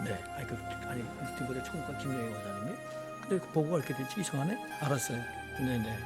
네. 아니 디모데 총무과 김영희 원장님이. 근데 보고가 이렇게 됐지? 이상하네? 알았어요. 네네.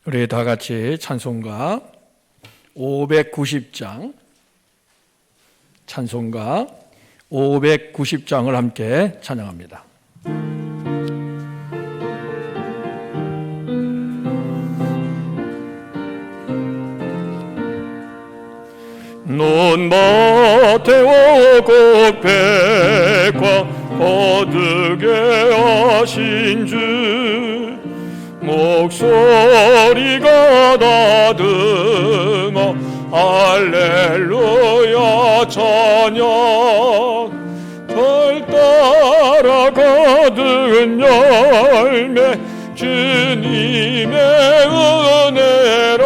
우리 다 같이 찬송가 590장, 찬송가 590장을 함께 찬양합니다. 논밭에 오곡백과 거두게 하신 주 목소리가 다듬어 할렐루야 찬양 절 따라 거둔 열매 주님의 은혜라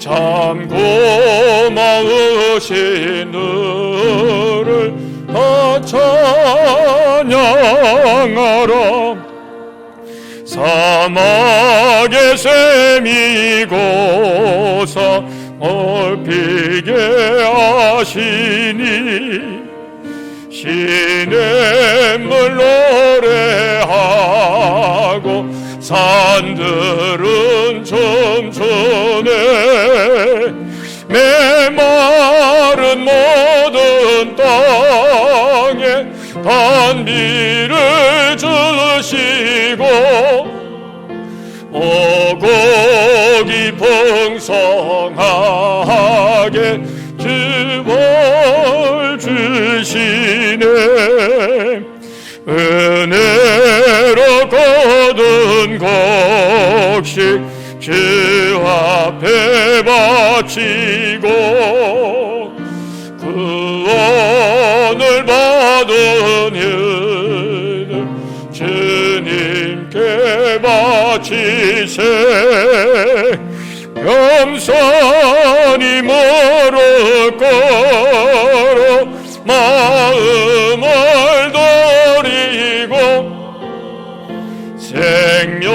참 고마우신 너를 다 찬양하라 사막의 샘이고서 얼피게 하시니 시냇물 노래하고 산들은 춤추네 메마른 모든 땅에 단비를 주시고 오곡이 풍성하게 주벌 주시네 은혜로 거둔 곡식 주 앞에 바치고 구원을 받은 이들 주님께 바치세 겸손히 무릎 꿇어 마음을 돌이고 생명을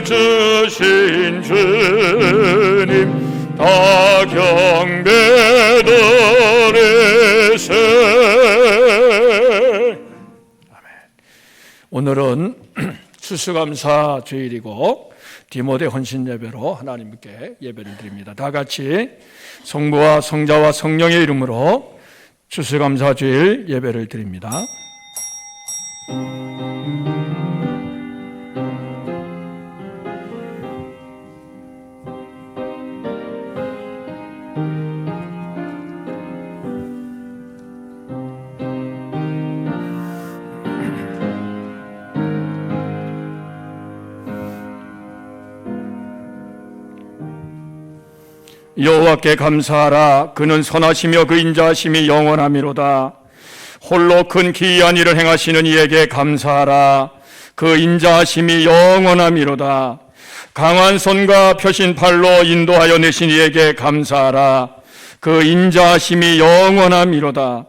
주신 주님 다 경배드리세. 아멘. 오늘은 추수감사 주일이고 디모데 헌신 예배로 하나님께 예배를 드립니다. 다 같이 성부와 성자와 성령의 이름으로 추수감사주일 예배를 드립니다. 여호와께 감사하라. 그는 선하시며 그 인자하심이 영원하미로다. 홀로 큰 기이한 일을 행하시는 이에게 감사하라. 그 인자하심이 영원하미로다. 강한 손과 펴신 팔로 인도하여 내신 이에게 감사하라. 그 인자하심이 영원하미로다.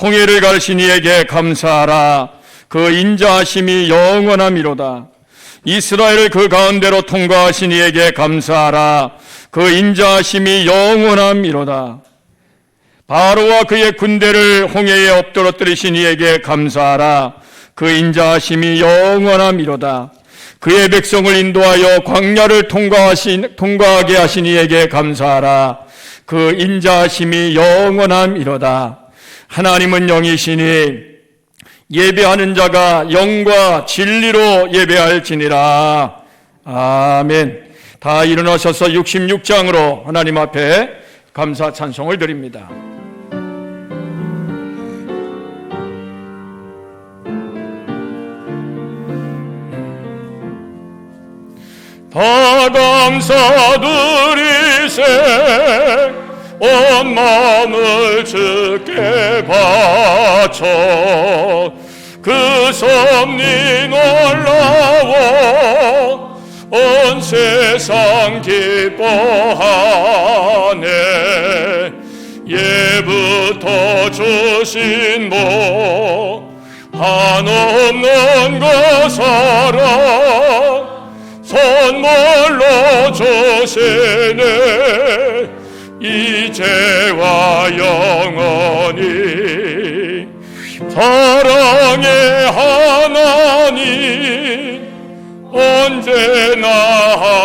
홍해를 가르신 이에게 감사하라. 그 인자하심이 영원하미로다. 이스라엘을 그 가운데로 통과하신 이에게 감사하라. 그 인자하심이 영원함이로다. 바로와 그의 군대를 홍해에 엎드러뜨리신 이에게 감사하라. 그 인자하심이 영원함이로다. 그의 백성을 인도하여 광야를 통과하게 하신 이에게 감사하라. 그 인자하심이 영원함이로다. 하나님은 영이시니 예배하는 자가 영과 진리로 예배할지니라. 아멘. 다 일어나셔서 66장으로 하나님 앞에 감사 찬송을 드립니다. 다 감사드리세 온 마음을 주께 바쳐 그 섭리 놀라워 온 세상 기뻐하네. 예부터 주신 복 한없는 그 사랑 선물로 주시네. 이제와 영원히 사랑의 하나님 언제나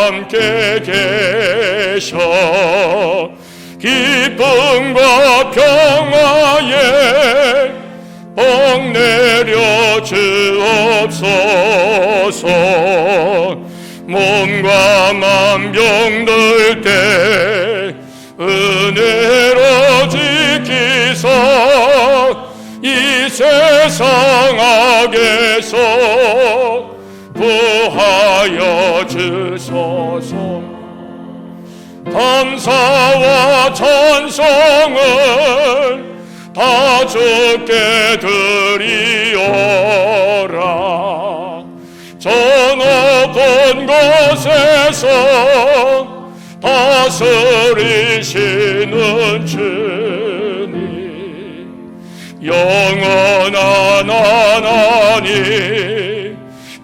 함께 계셔. 기쁨과 평화에 복 내려 주옵소서. 몸과 맘 병들 때 은혜로 지키사 이 세상 악에서 구하여 주소서. 감사와 찬송을 다 주께 드리오라. 저 높은 곳에서 다스리시는 주님 영원한 하나님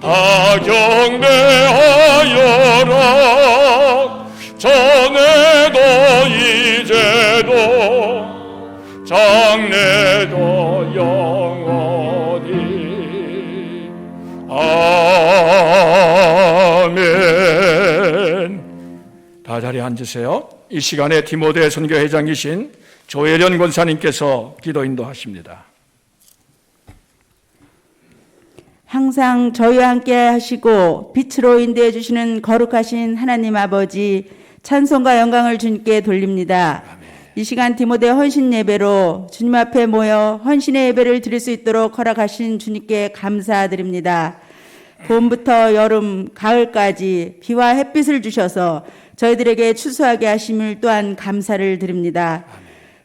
다 경배하여라. 전에도 이제도 장래도 영원히 아멘. 다 자리에 앉으세요. 이 시간에 디모데 선교회장이신 조혜련 권사님께서 기도 인도하십니다. 항상 저희와 함께 하시고 빛으로 인도해 주시는 거룩하신 하나님 아버지, 찬송과 영광을 주님께 돌립니다. 이 시간 디모데 헌신 예배로 주님 앞에 모여 헌신의 예배를 드릴 수 있도록 허락하신 주님께 감사드립니다. 봄부터 여름, 가을까지 비와 햇빛을 주셔서 저희들에게 추수하게 하심을 또한 감사를 드립니다.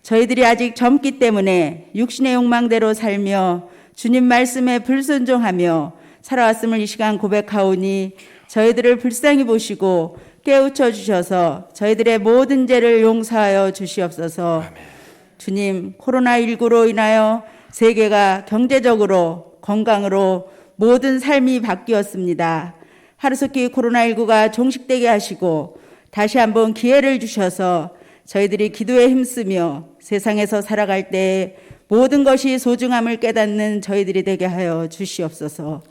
저희들이 아직 젊기 때문에 육신의 욕망대로 살며 주님 말씀에 불순종하며 살아왔음을 이 시간 고백하오니 저희들을 불쌍히 보시고 깨우쳐 주셔서 저희들의 모든 죄를 용서하여 주시옵소서. 주님, 코로나19로 인하여 세계가 경제적으로 건강으로 모든 삶이 바뀌었습니다. 하루속히 코로나19가 종식되게 하시고 다시 한번 기회를 주셔서 저희들이 기도에 힘쓰며 세상에서 살아갈 때 모든 것이 소중함을 깨닫는 저희들이 되게 하여 주시옵소서.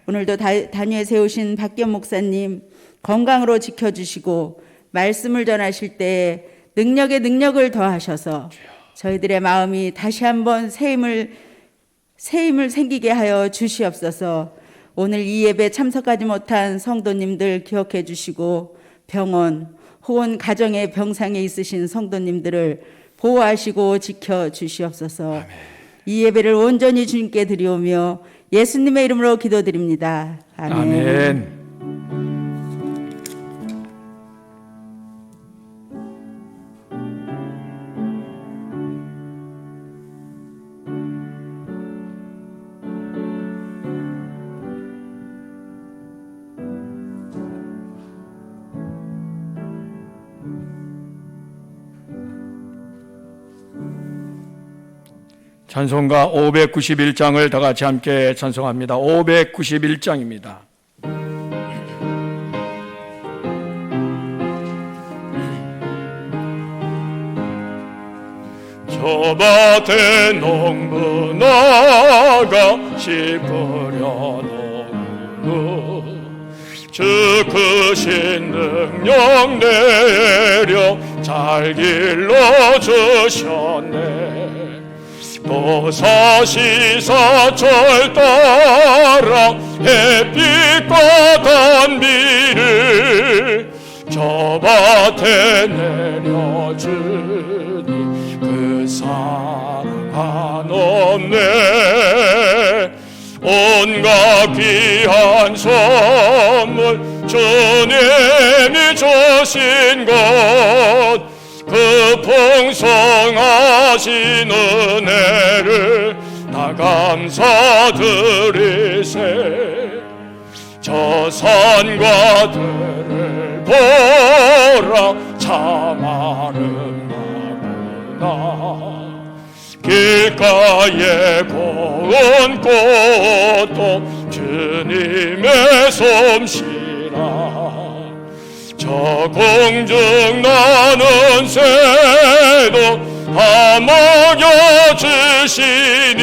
오늘도 단위에 세우신 박기현 목사님 건강으로 지켜주시고 말씀을 전하실 때 능력에 능력을 더하셔서 저희들의 마음이 다시 한번 새 힘을 생기게 하여 주시옵소서. 오늘 이 예배 참석하지 못한 성도님들 기억해 주시고, 병원 혹은 가정의 병상에 있으신 성도님들을 보호하시고 지켜 주시옵소서. 이 예배를 온전히 주님께 드리오며 예수님의 이름으로 기도드립니다. 아멘. 아멘. 찬송가 591장을 다 같이 함께 찬송합니다. 591장입니다. 저 밭에 농부 나가 씨 뿌려놓으며 주 크신 능력 내려 잘 길러주셨네. 또 사시사철 따라 햇빛과 단비를 저 밭에 내려주니 그 사랑 한없네. 온갖 귀한 선물 주님이 주신 것, 그 풍성하신 은혜를 다 감사드리세. 저 산과 들을 보라 참 아름다구나. 길가에 고운 꽃도 주님의 솜씨라. 저 공중 나는 새도 다 먹여주시니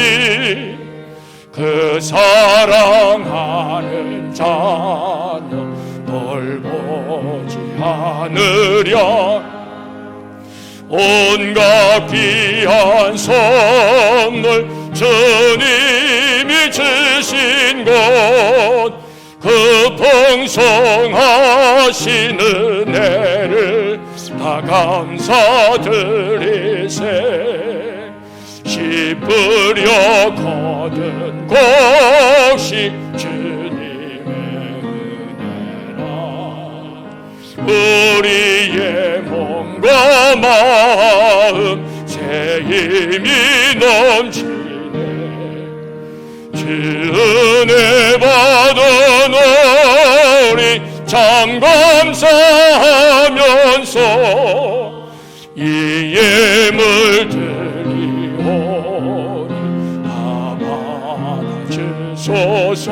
그 사랑하는 자녀 돌보지 않으랴. 온갖 귀한 선물 주님이 주신 것, 그 풍성하신 은혜를 다 감사드리세. 씨 뿌려 거둔 곡식 주님의 은혜라. 우리의 몸과 마음 새 힘이 넘치네. 주 은혜 받은 우리 참 감사하면서 이 예물 드리오니 다 받아주소서.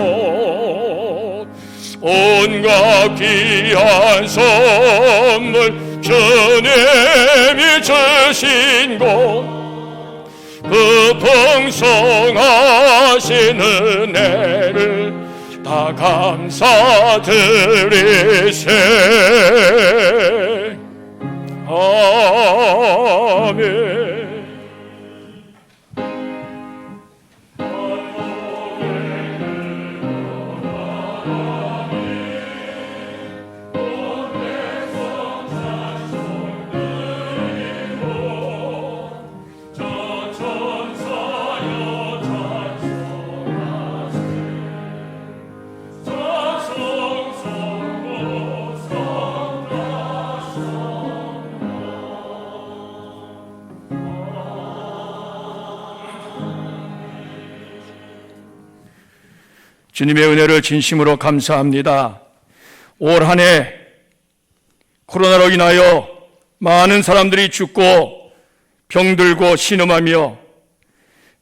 온갖 귀한 선물 주님이 주신 것, 그 풍성하신 은혜를 다 감사드리세. 아멘. 주님의 은혜를 진심으로 감사합니다. 올 한 해 코로나로 인하여 많은 사람들이 죽고 병들고 신음하며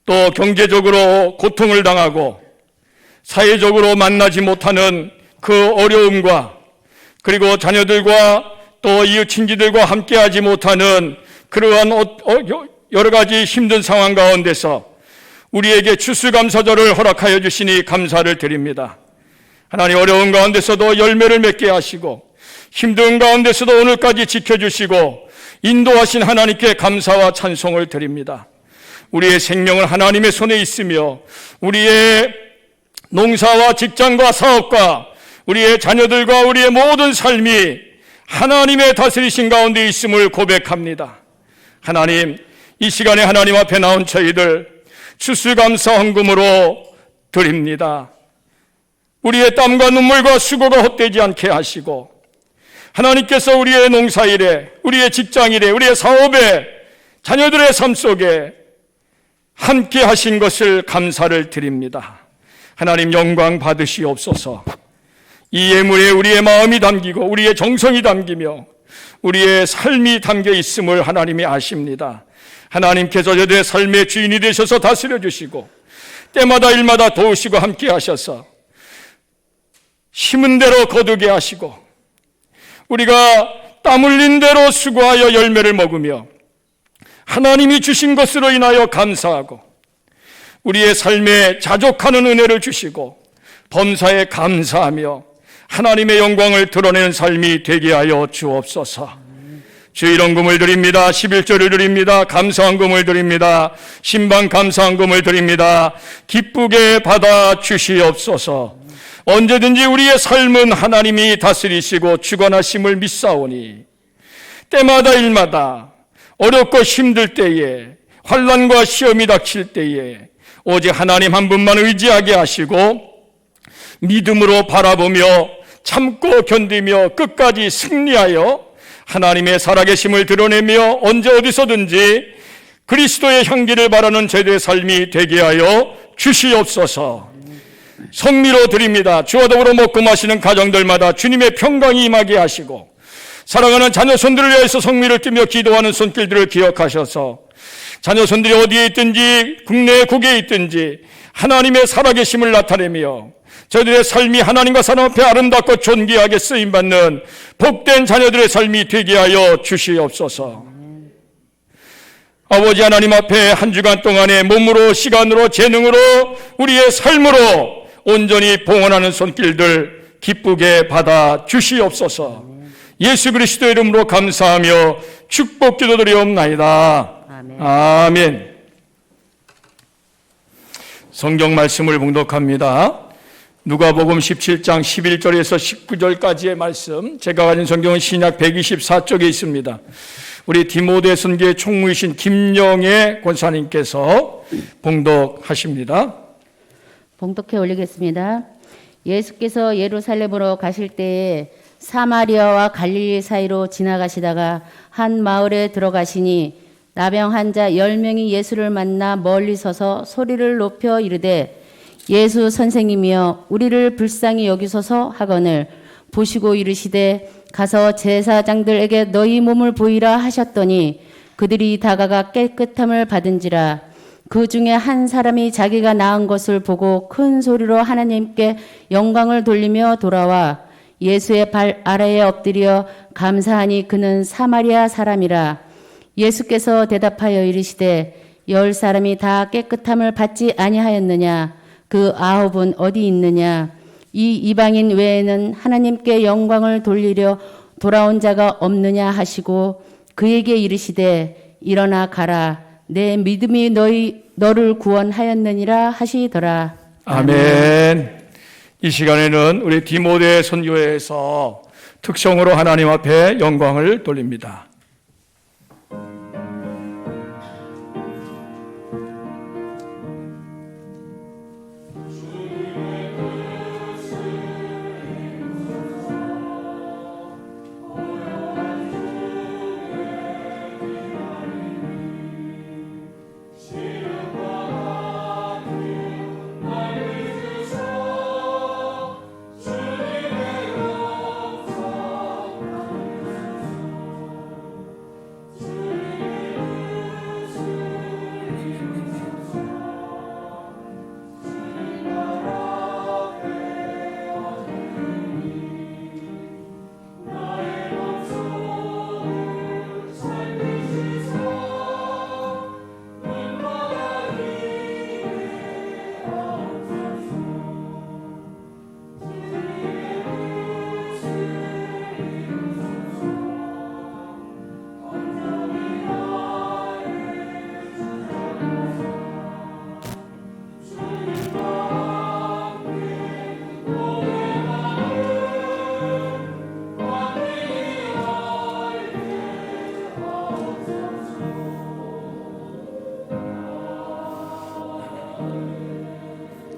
또 경제적으로 고통을 당하고 사회적으로 만나지 못하는 그 어려움과, 그리고 자녀들과 또 이웃 친지들과 함께하지 못하는 그러한 여러 가지 힘든 상황 가운데서 우리에게 추수감사절을 허락하여 주시니 감사를 드립니다. 하나님, 어려운 가운데서도 열매를 맺게 하시고 힘든 가운데서도 오늘까지 지켜주시고 인도하신 하나님께 감사와 찬송을 드립니다. 우리의 생명은 하나님의 손에 있으며 우리의 농사와 직장과 사업과 우리의 자녀들과 우리의 모든 삶이 하나님의 다스리신 가운데 있음을 고백합니다. 하나님, 이 시간에 하나님 앞에 나온 저희들 추수감사 헌금으로 드립니다. 우리의 땀과 눈물과 수고가 헛되지 않게 하시고 하나님께서 우리의 농사일에, 우리의 직장일에, 우리의 사업에, 자녀들의 삶 속에 함께 하신 것을 감사를 드립니다. 하나님 영광 받으시옵소서. 이 예물에 우리의 마음이 담기고 우리의 정성이 담기며 우리의 삶이 담겨 있음을 하나님이 아십니다. 하나님께서 저들의 삶의 주인이 되셔서 다스려 주시고 때마다 일마다 도우시고 함께 하셔서 심은 대로 거두게 하시고 우리가 땀 흘린 대로 수고하여 열매를 먹으며 하나님이 주신 것으로 인하여 감사하고 우리의 삶에 자족하는 은혜를 주시고 범사에 감사하며 하나님의 영광을 드러내는 삶이 되게 하여 주옵소서. 주일헌금을 드립니다. 11조를 드립니다. 감사헌금을 드립니다. 신방 감사헌금을 드립니다. 기쁘게 받아 주시옵소서. 언제든지 우리의 삶은 하나님이 다스리시고 주관하심을 믿사오니 때마다 일마다 어렵고 힘들 때에 환난과 시험이 닥칠 때에 오직 하나님 한 분만 의지하게 하시고 믿음으로 바라보며 참고 견디며 끝까지 승리하여 하나님의 살아계심을 드러내며 언제 어디서든지 그리스도의 향기를 바라는 제대의 삶이 되게 하여 주시옵소서. 성미로 드립니다. 주와 더불어 먹고 마시는 가정들마다 주님의 평강이 임하게 하시고 사랑하는 자녀손들을 위해서 성미를 띠며 기도하는 손길들을 기억하셔서 자녀손들이 어디에 있든지 국내 국외에 있든지 하나님의 살아계심을 나타내며 저들의 삶이 하나님과 사람 앞에 아름답고 존귀하게 쓰임받는 복된 자녀들의 삶이 되게 하여 주시옵소서. 아버지 하나님 앞에 한 주간 동안에 몸으로 시간으로 재능으로 우리의 삶으로 온전히 봉헌하는 손길들 기쁘게 받아 주시옵소서. 예수 그리스도의 이름으로 감사하며 축복 기도드리옵나이다. 아멘. 아멘. 성경 말씀을 봉독합니다. 누가복음 17장 11절에서 19절까지의 말씀, 제가 가진 성경은 신약 124쪽에 있습니다. 우리 디모데 선교의 총무이신 김영애 권사님께서 봉독하십니다. 봉독해 올리겠습니다. 예수께서 예루살렘으로 가실 때에 사마리아와 갈릴리 사이로 지나가시다가 한 마을에 들어가시니 나병 환자 10명이 예수를 만나 멀리 서서 소리를 높여 이르되 예수 선생님이여 우리를 불쌍히 여기소서 하거늘 보시고 이르시되 가서 제사장들에게 너희 몸을 보이라 하셨더니 그들이 다가가 깨끗함을 받은지라. 그 중에 한 사람이 자기가 나은 것을 보고 큰 소리로 하나님께 영광을 돌리며 돌아와 예수의 발 아래에 엎드려 감사하니 그는 사마리아 사람이라. 예수께서 대답하여 이르시되 10사람이 다 깨끗함을 받지 아니하였느냐? 그 9은 어디 있느냐? 이 이방인 외에는 하나님께 영광을 돌리려 돌아온 자가 없느냐 하시고 그에게 이르시되 일어나 가라. 내 믿음이 너를 구원하였느니라 하시더라. 아멘. 이 시간에는 우리 디모데 선교회에서 특성으로 하나님 앞에 영광을 돌립니다.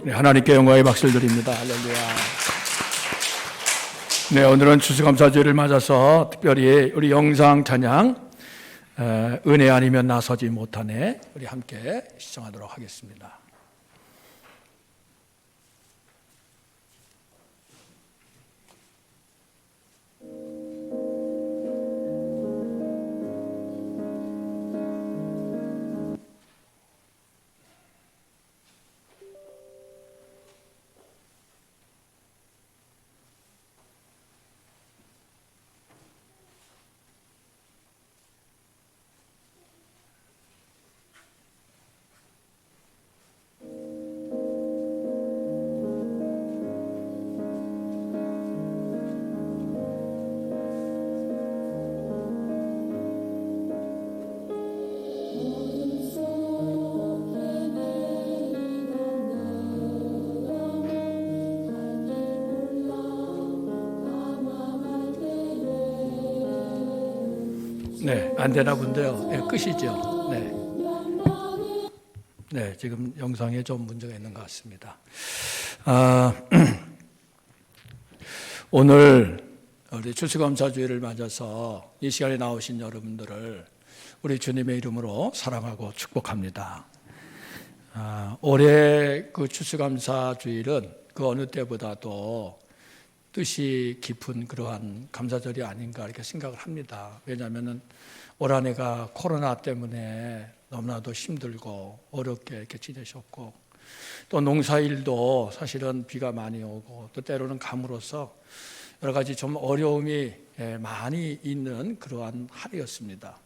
네, 하나님께 영광의 박수를 드립니다. 할렐루야. 네, 오늘은 추수감사주일을 맞아서 특별히 우리 영상 찬양 은혜 아니면 나서지 못하네 우리 함께 시청하도록 하겠습니다. 네, 안 되나 본데요. 네, 끝이죠. 네. 네, 지금 영상에 좀 문제가 있는 것 같습니다. 오늘 우리 추수감사주일을 맞아서 이 시간에 나오신 여러분들을 우리 주님의 이름으로 사랑하고 축복합니다. 올해 그 추수감사주일은 그 어느 때보다도 뜻이 깊은 그러한 감사절이 아닌가 이렇게 생각을 합니다. 왜냐하면 올 한 해가 코로나 때문에 너무나도 힘들고 어렵게 이렇게 지내셨고 또 농사일도 사실은 비가 많이 오고 또 때로는 감으로써 여러 가지 좀 어려움이 많이 있는 그러한 하루였습니다.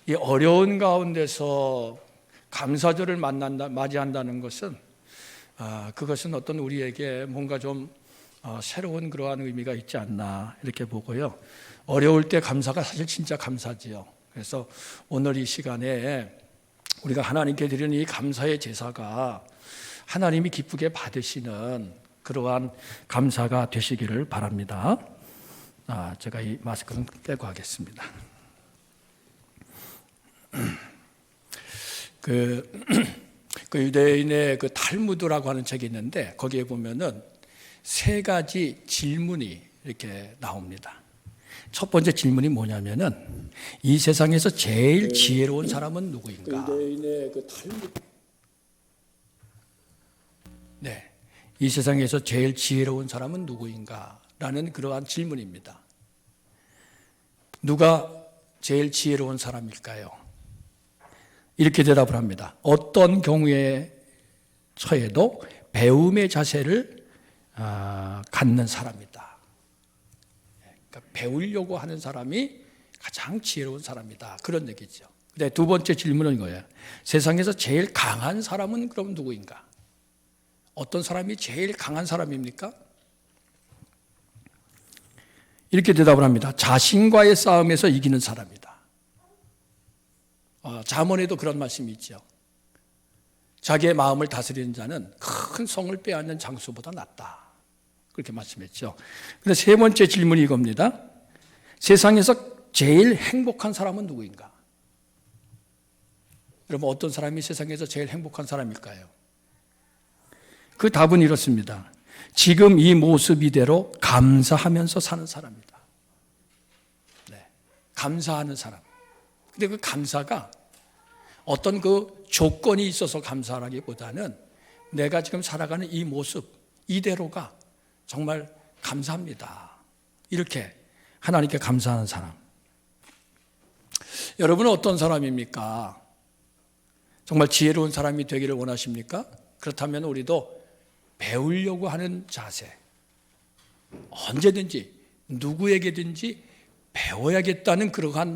이 어려운 가운데서 감사절을 맞이한다는 것은 그것은 어떤 우리에게 뭔가 좀 새로운 그러한 의미가 있지 않나 이렇게 보고요. 어려울 때 감사가 사실 진짜 감사지요. 그래서 오늘 이 시간에 우리가 하나님께 드리는 이 감사의 제사가 하나님이 기쁘게 받으시는 그러한 감사가 되시기를 바랍니다. 제가 이 마스크는 떼고 하겠습니다. 그 유대인의 그 탈무드라고 하는 책이 있는데 거기에 보면은 세 가지 질문이 이렇게 나옵니다. 첫 번째 질문이 뭐냐면은 이 세상에서 제일 지혜로운 사람은 누구인가? 네, 이 세상에서 제일 지혜로운 사람은 누구인가? 라는 그러한 질문입니다. 누가 제일 지혜로운 사람일까요? 이렇게 대답을 합니다. 어떤 경우에 처해도 배움의 자세를 갖는 사람이다. 그러니까 배우려고 하는 사람이 가장 지혜로운 사람이다. 그런 얘기죠. 근데 두 번째 질문은 이거예요. 세상에서 제일 강한 사람은 그럼 누구인가? 어떤 사람이 제일 강한 사람입니까? 이렇게 대답을 합니다. 자신과의 싸움에서 이기는 사람이다. 잠언에도 그런 말씀이 있죠. 자기의 마음을 다스리는 자는 큰 성을 빼앗는 장수보다 낫다. 그렇게 말씀했죠. 근데 세 번째 질문이 이겁니다. 세상에서 제일 행복한 사람은 누구인가? 여러분 어떤 사람이 세상에서 제일 행복한 사람일까요? 그 답은 이렇습니다. 지금 이 모습 이대로 감사하면서 사는 사람이다. 네, 감사하는 사람. 근데 그 감사가 어떤 그 조건이 있어서 감사하기보다는 내가 지금 살아가는 이 모습 이대로가 정말 감사합니다. 이렇게 하나님께 감사하는 사람. 여러분은 어떤 사람입니까? 정말 지혜로운 사람이 되기를 원하십니까? 그렇다면 우리도 배우려고 하는 자세, 언제든지 누구에게든지 배워야겠다는 그러한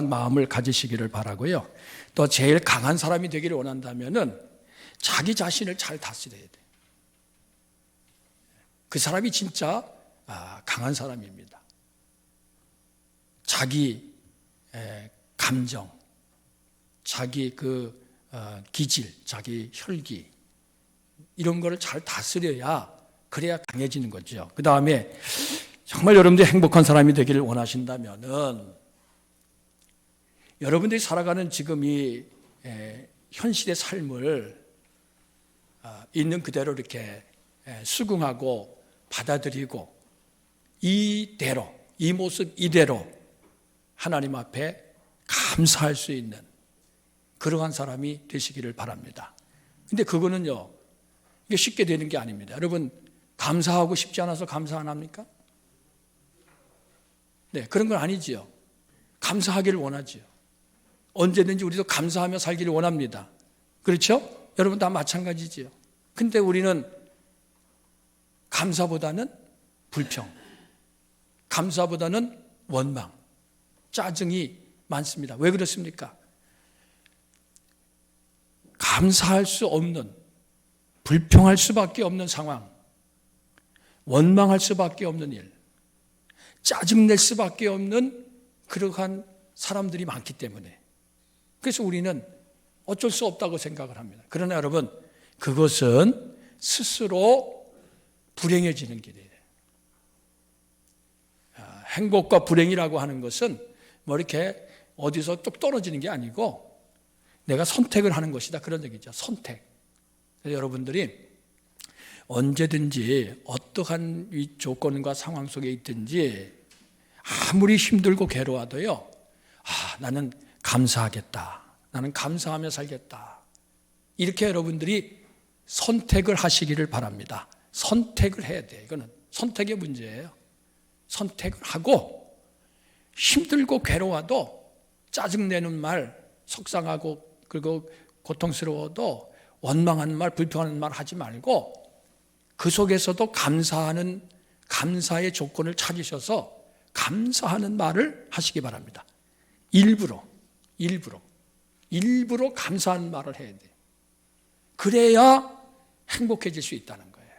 마음을 가지시기를 바라고요. 또 제일 강한 사람이 되기를 원한다면은 자기 자신을 잘 다스려야 돼. 그 사람이 진짜 강한 사람입니다. 자기 감정, 자기 그 기질, 자기 혈기 이런 거를 잘 다스려야 그래야 강해지는 거죠. 그 다음에 정말 여러분들이 행복한 사람이 되기를 원하신다면은 여러분들이 살아가는 지금 이 현실의 삶을 있는 그대로 이렇게 수긍하고 받아들이고 이대로, 이 모습 이대로 하나님 앞에 감사할 수 있는 그러한 사람이 되시기를 바랍니다. 근데 그거는요, 이게 쉽게 되는 게 아닙니다. 여러분, 감사하고 싶지 않아서 감사 안 합니까? 네, 그런 건 아니지요. 감사하기를 원하지요. 언제든지 우리도 감사하며 살기를 원합니다. 그렇죠? 여러분 다 마찬가지지요. 근데 우리는 감사보다는 불평, 감사보다는 원망, 짜증이 많습니다. 왜 그렇습니까? 감사할 수 없는, 불평할 수밖에 없는 상황, 원망할 수밖에 없는 일, 짜증낼 수밖에 없는 그러한 사람들이 많기 때문에, 그래서 우리는 어쩔 수 없다고 생각을 합니다. 그러나 여러분, 그것은 스스로 불행해지는 길이에요. 행복과 불행이라고 하는 것은 뭐 이렇게 어디서 뚝 떨어지는 게 아니고 내가 선택을 하는 것이다, 그런 얘기죠. 선택. 그래서 여러분들이 언제든지 어떠한 이 조건과 상황 속에 있든지 아무리 힘들고 괴로워도요, 나는 감사하겠다, 나는 감사하며 살겠다, 이렇게 여러분들이 선택을 하시기를 바랍니다. 선택을 해야 돼요. 이거는 선택의 문제예요. 선택을 하고 힘들고 괴로워도 짜증내는 말, 속상하고 그리고 고통스러워도 원망하는 말, 불평하는 말 하지 말고 그 속에서도 감사하는, 감사의 조건을 찾으셔서 감사하는 말을 하시기 바랍니다. 일부러 감사하는 말을 해야 돼요. 그래야 행복해질 수 있다는 거예요.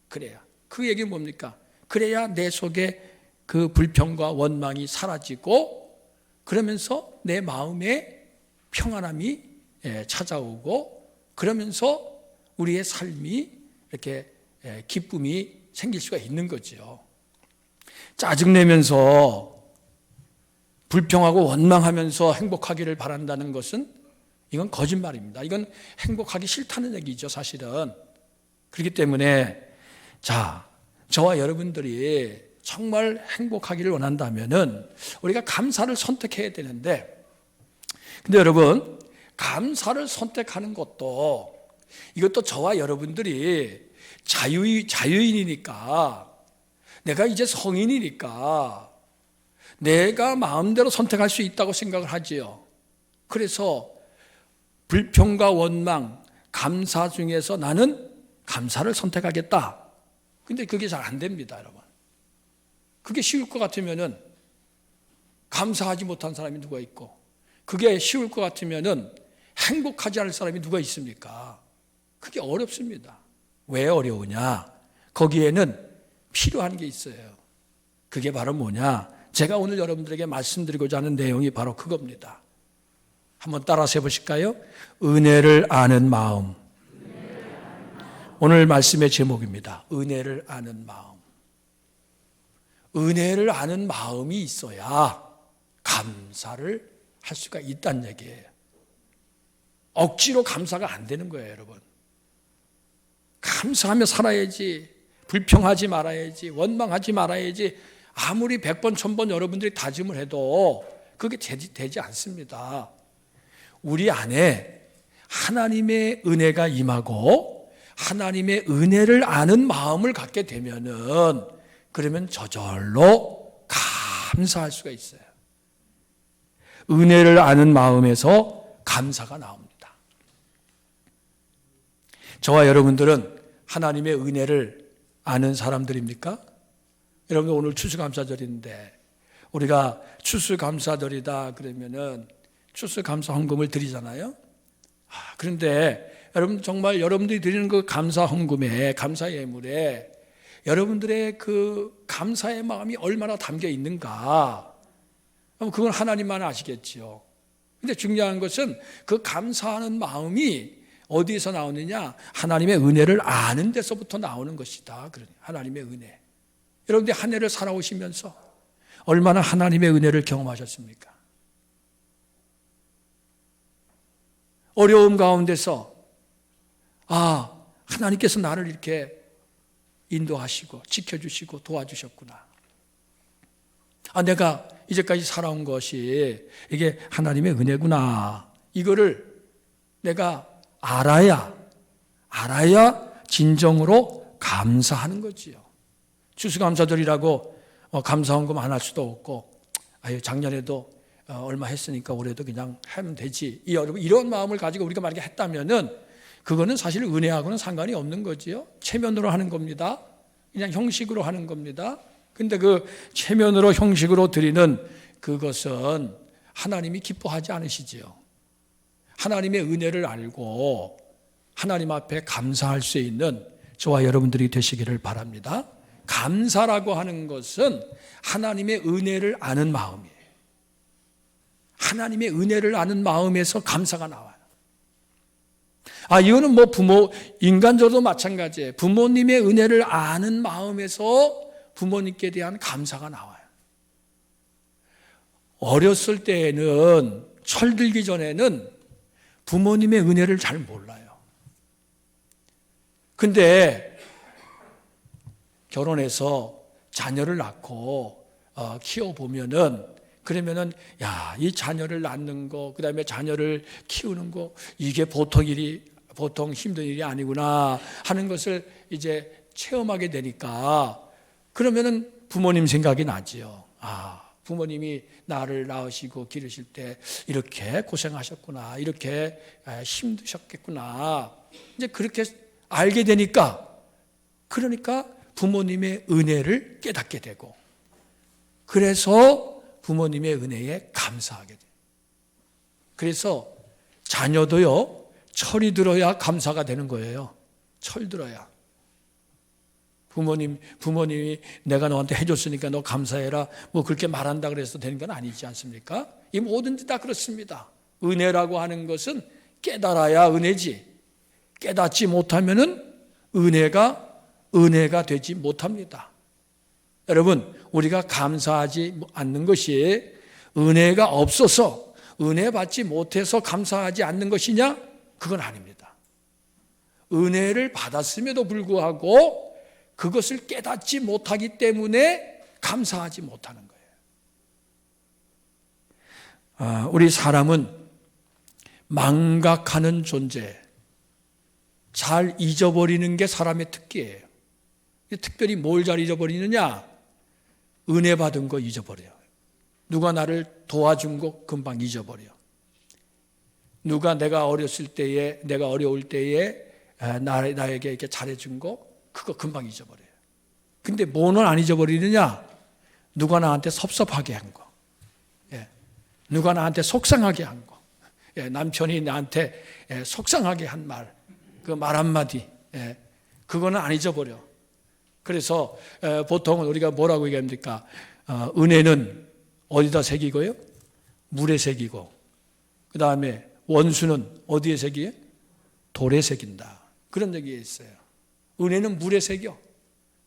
그래야. 그 얘기는 뭡니까? 그래야 내 속에 그 불평과 원망이 사라지고 그러면서 내 마음에 평안함이 찾아오고 그러면서 우리의 삶이 이렇게 기쁨이 생길 수가 있는 거죠. 짜증내면서 불평하고 원망하면서 행복하기를 바란다는 것은 이건 거짓말입니다. 이건 행복하기 싫다는 얘기죠, 사실은. 그렇기 때문에 저와 여러분들이 정말 행복하기를 원한다면은 우리가 감사를 선택해야 되는데, 근데 여러분, 감사를 선택하는 것도 이것도 저와 여러분들이 자유인이니까, 내가 이제 성인이니까 내가 마음대로 선택할 수 있다고 생각을 하지요. 그래서 불평과 원망, 감사 중에서 나는 감사를 선택하겠다. 근데 그게 잘 안 됩니다, 여러분. 그게 쉬울 것 같으면은 감사하지 못한 사람이 누가 있고, 그게 쉬울 것 같으면은 행복하지 않을 사람이 누가 있습니까? 그게 어렵습니다. 왜 어려우냐? 거기에는 필요한 게 있어요. 그게 바로 뭐냐? 제가 오늘 여러분들에게 말씀드리고자 하는 내용이 바로 그겁니다. 한번 따라서 해보실까요? 은혜를 아는 마음. 오늘 말씀의 제목입니다. 은혜를 아는 마음. 은혜를 아는 마음이 있어야 감사를 할 수가 있다는 얘기예요. 억지로 감사가 안 되는 거예요, 여러분. 감사하며 살아야지. 불평하지 말아야지. 원망하지 말아야지. 아무리 100번, 1000번 여러분들이 다짐을 해도 그게 되지 않습니다. 우리 안에 하나님의 은혜가 임하고 하나님의 은혜를 아는 마음을 갖게 되면은 그러면 저절로 감사할 수가 있어요. 은혜를 아는 마음에서 감사가 나옵니다. 저와 여러분들은 하나님의 은혜를 아는 사람들입니까? 여러분, 오늘 추수감사절인데 우리가 추수감사절이다 그러면은 추수감사 헌금을 드리잖아요. 그런데 여러분, 정말 여러분들이 드리는 그 감사 헌금에, 감사 예물에 여러분들의 그 감사의 마음이 얼마나 담겨 있는가, 그건 하나님만 아시겠지요. 근데 중요한 것은 그 감사하는 마음이 어디에서 나오느냐? 하나님의 은혜를 아는 데서부터 나오는 것이다. 하나님의 은혜. 여러분들 한 해를 살아오시면서 얼마나 하나님의 은혜를 경험하셨습니까? 어려움 가운데서 하나님께서 나를 이렇게 인도하시고 지켜주시고 도와주셨구나. 내가 이제까지 살아온 것이 이게 하나님의 은혜구나. 이거를 내가 알아야 진정으로 감사하는 거지요. 추수감사절이라고 감사헌금 안 할 수도 없고, 작년에도 얼마 했으니까 올해도 그냥 하면 되지. 여러분, 이런 마음을 가지고 우리가 만약에 했다면은 그거는 사실 은혜하고는 상관이 없는 거지요. 체면으로 하는 겁니다. 그냥 형식으로 하는 겁니다. 근데 그 체면으로 형식으로 드리는 그것은 하나님이 기뻐하지 않으시지요. 하나님의 은혜를 알고 하나님 앞에 감사할 수 있는 저와 여러분들이 되시기를 바랍니다. 감사라고 하는 것은 하나님의 은혜를 아는 마음이에요. 하나님의 은혜를 아는 마음에서 감사가 나와요. 이거는 인간적으로도 마찬가지예요. 부모님의 은혜를 아는 마음에서 부모님께 대한 감사가 나와요. 어렸을 때에는, 철들기 전에는 부모님의 은혜를 잘 몰라요. 근데 결혼해서 자녀를 낳고 키워보면은, 그러면은 이 자녀를 낳는 거, 그 다음에 자녀를 키우는 거, 이게 보통 힘든 일이 아니구나 하는 것을 이제 체험하게 되니까, 그러면은 부모님 생각이 나지요. 부모님이 나를 낳으시고 기르실 때 이렇게 고생하셨구나, 이렇게 힘드셨겠구나. 이제 그렇게 알게 되니까, 그러니까 부모님의 은혜를 깨닫게 되고, 그래서 부모님의 은혜에 감사하게 돼요. 그래서 자녀도요, 철이 들어야 감사가 되는 거예요. 철 들어야. 부모님이 내가 너한테 해줬으니까 너 감사해라, 그렇게 말한다 그래서 되는 건 아니지 않습니까? 이 뭐든지 다 그렇습니다. 은혜라고 하는 것은 깨달아야 은혜지, 깨닫지 못하면은 은혜가 되지 못합니다. 여러분, 우리가 감사하지 않는 것이 은혜가 없어서, 은혜 받지 못해서 감사하지 않는 것이냐? 그건 아닙니다. 은혜를 받았음에도 불구하고 그것을 깨닫지 못하기 때문에 감사하지 못하는 거예요. 우리 사람은 망각하는 존재, 잘 잊어버리는 게 사람의 특기예요. 특별히 뭘 잘 잊어버리느냐? 은혜 받은 거 잊어버려요. 누가 나를 도와준 거 금방 잊어버려. 누가 내가 어렸을 때에, 내가 어려울 때에 나에게 이렇게 잘해준 거, 그거 금방 잊어버려요. 근데 뭐는 안 잊어버리느냐? 누가 나한테 섭섭하게 한 거, 누가 나한테 속상하게 한 거, 남편이 나한테 속상하게 한 말, 그 말 한마디, 그거는 안 잊어버려. 그래서 보통은 우리가 뭐라고 얘기합니까? 은혜는 어디다 새기고요? 물에 새기고, 그 다음에 원수는 어디에 새기요? 돌에 새긴다. 그런 얘기가 있어요. 은혜는 물에 새겨.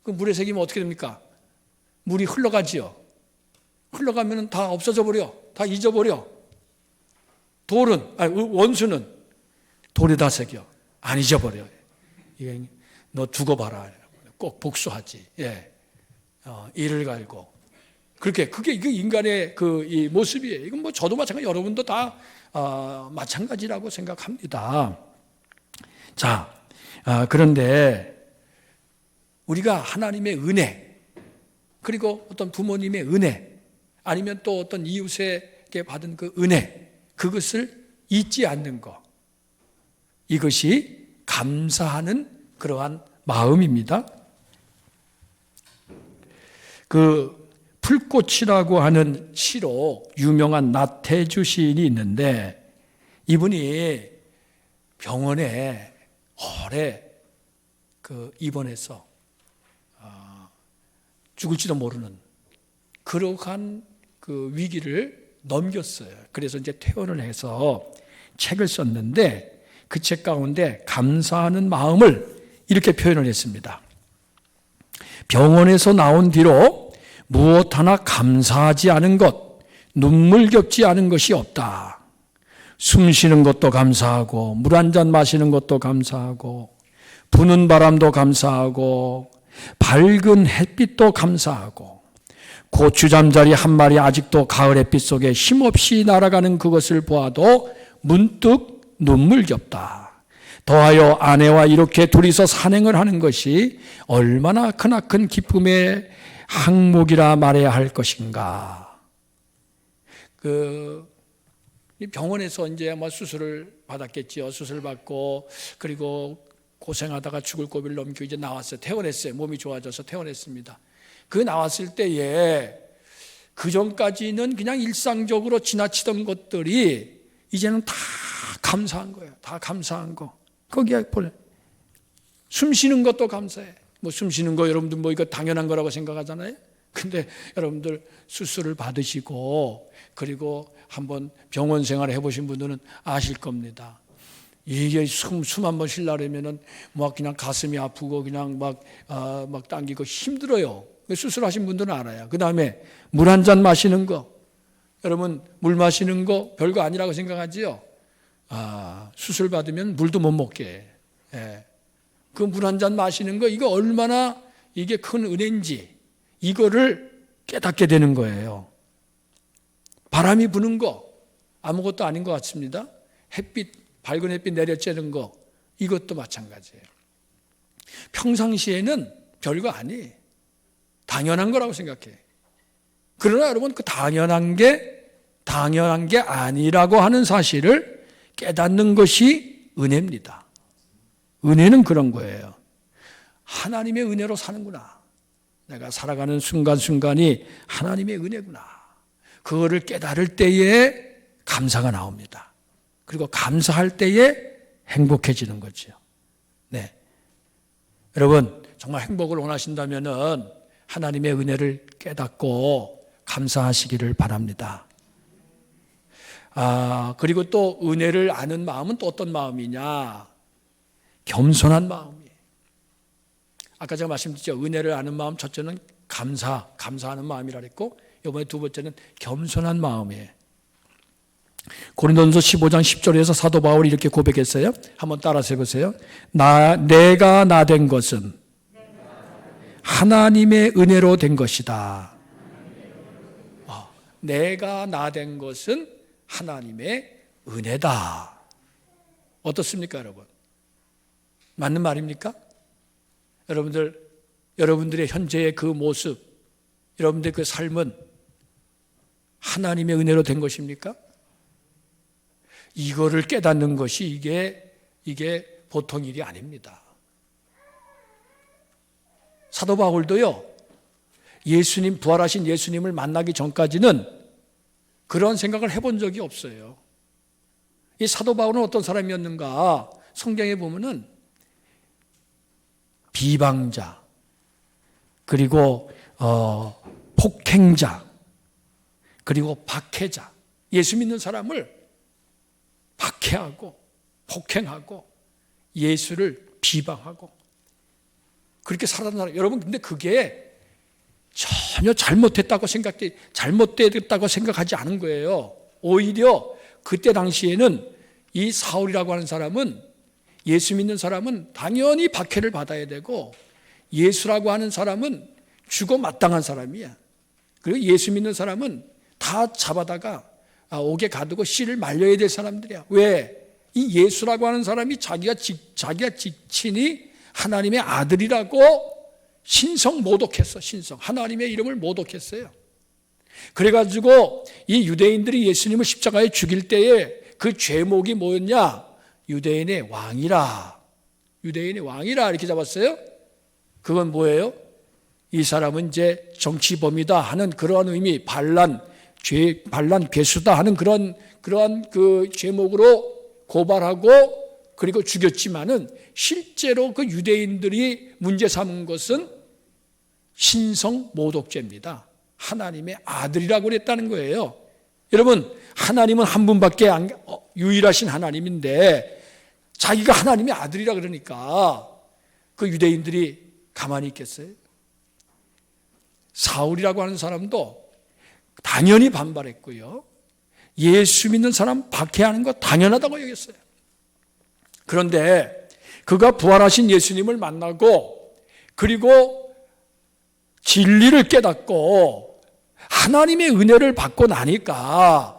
그 물에 새기면 어떻게 됩니까? 물이 흘러가지요. 흘러가면 다 없어져 버려. 다 잊어버려. 원수는 돌에다 새겨. 안 잊어버려. 너 두고 봐라. 꼭 복수하지. 이를 갈고. 그게 인간의 이 모습이에요. 이건 저도 마찬가지, 여러분도 다 마찬가지라고 생각합니다. 자, 그런데 우리가 하나님의 은혜, 그리고 어떤 부모님의 은혜, 아니면 또 어떤 이웃에게 받은 그 은혜, 그것을 잊지 않는 것, 이것이 감사하는 그러한 마음입니다. 그 풀꽃이라고 하는 시로 유명한 나태주 시인이 있는데, 이분이 병원에 오래 입원해서 죽을지도 모르는 그러한 그 위기를 넘겼어요. 그래서 이제 퇴원을 해서 책을 썼는데, 그 책 가운데 감사하는 마음을 이렇게 표현을 했습니다. 병원에서 나온 뒤로 무엇 하나 감사하지 않은 것, 눈물겹지 않은 것이 없다. 숨 쉬는 것도 감사하고, 물 한 잔 마시는 것도 감사하고, 부는 바람도 감사하고, 밝은 햇빛도 감사하고, 고추 잠자리 한 마리 아직도 가을 햇빛 속에 힘없이 날아가는 그것을 보아도 문득 눈물겹다. 더하여 아내와 이렇게 둘이서 산행을 하는 것이 얼마나 크나큰 기쁨의 항목이라 말해야 할 것인가. 병원에서 이제 아마 수술을 받았겠지요. 수술 받고 그리고 고생하다가 죽을 고비를 넘기고 이제 나왔어요. 퇴원했어요. 몸이 좋아져서 퇴원했습니다. 그 나왔을 때에 그 전까지는 그냥 일상적으로 지나치던 것들이 이제는 다 감사한 거예요. 다 감사한 거. 거기에 보내. 숨 쉬는 것도 감사해. 뭐 숨 쉬는 거 여러분들 뭐 이거 당연한 거라고 생각하잖아요. 근데 여러분들 수술을 받으시고 그리고 한번 병원 생활을 해보신 분들은 아실 겁니다. 이게 숨 한 번 쉬려면은 막 그냥 가슴이 아프고 그냥 막 당기고 힘들어요. 수술하신 분들은 알아요. 그 다음에 물 한 잔 마시는 거. 여러분 물 마시는 거 별거 아니라고 생각하지요? 수술 받으면 물도 못 먹게. 예. 그 물 한 잔 마시는 거 이거 얼마나 이게 큰 은혜인지 이거를 깨닫게 되는 거예요. 바람이 부는 거 아무것도 아닌 것 같습니다. 밝은 햇빛 내려쬐는 거 이것도 마찬가지예요. 평상시에는 별거 아니에요. 당연한 거라고 생각해. 그러나 여러분 그 당연한 게 아니라고 하는 사실을 깨닫는 것이 은혜입니다. 은혜는 그런 거예요. 하나님의 은혜로 사는구나. 내가 살아가는 순간순간이 하나님의 은혜구나. 그거를 깨달을 때에 감사가 나옵니다. 그리고 감사할 때에 행복해지는 거죠. 네. 여러분 정말 행복을 원하신다면은 하나님의 은혜를 깨닫고 감사하시기를 바랍니다. 그리고 또 은혜를 아는 마음은 또 어떤 마음이냐? 겸손한 마음이에요. 아까 제가 말씀드렸죠. 은혜를 아는 마음 첫째는 감사하는 마음이라 그랬고 이번에 두 번째는 겸손한 마음이에요. 고린도전서 15장 10절에서 사도 바울이 이렇게 고백했어요. 한번 따라서 해보세요. 내가 나 된 것은 하나님의 은혜로 된 것이다. 내가 나 된 것은 하나님의 은혜다. 어떻습니까, 여러분? 맞는 말입니까? 여러분들의 현재의 그 모습, 여러분들의 그 삶은 하나님의 은혜로 된 것입니까? 이거를 깨닫는 것이 이게 보통 일이 아닙니다. 사도 바울도요, 부활하신 예수님을 만나기 전까지는 그런 생각을 해본 적이 없어요. 이 사도 바울은 어떤 사람이었는가? 성경에 보면은 비방자, 그리고 폭행자, 그리고 박해자, 예수 믿는 사람을 박해하고 폭행하고 예수를 비방하고 그렇게 살아가는 사람. 여러분 근데 그게 전혀 잘못됐다고 생각하지 않은 거예요. 오히려 그때 당시에는 이 사울이라고 하는 사람은, 예수 믿는 사람은 당연히 박해를 받아야 되고 예수라고 하는 사람은 죽어 마땅한 사람이야. 그리고 예수 믿는 사람은 다 잡아다가 옥에 가두고 씨를 말려야 될 사람들이야. 왜? 이 예수라고 하는 사람이 자기가 직친이 하나님의 아들이라고 신성 모독했어. 하나님의 이름을 모독했어요. 그래가지고 이 유대인들이 예수님을 십자가에 죽일 때에 그 죄목이 뭐였냐? 유대인의 왕이라 이렇게 잡았어요. 그건 뭐예요? 이 사람은 이제 정치범이다 하는 그러한 의미, 반란 괴수다 하는 그러한 그 제목으로 고발하고 그리고 죽였지만은 실제로 그 유대인들이 문제 삼은 것은 신성 모독죄입니다. 하나님의 아들이라고 그랬다는 거예요. 여러분, 하나님은 한 분밖에 유일하신 하나님인데 자기가 하나님의 아들이라 그러니까 그 유대인들이 가만히 있겠어요? 사울이라고 하는 사람도 당연히 반발했고요. 예수 믿는 사람 박해하는 거 당연하다고 여겼어요. 그런데 그가 부활하신 예수님을 만나고 그리고 진리를 깨닫고 하나님의 은혜를 받고 나니까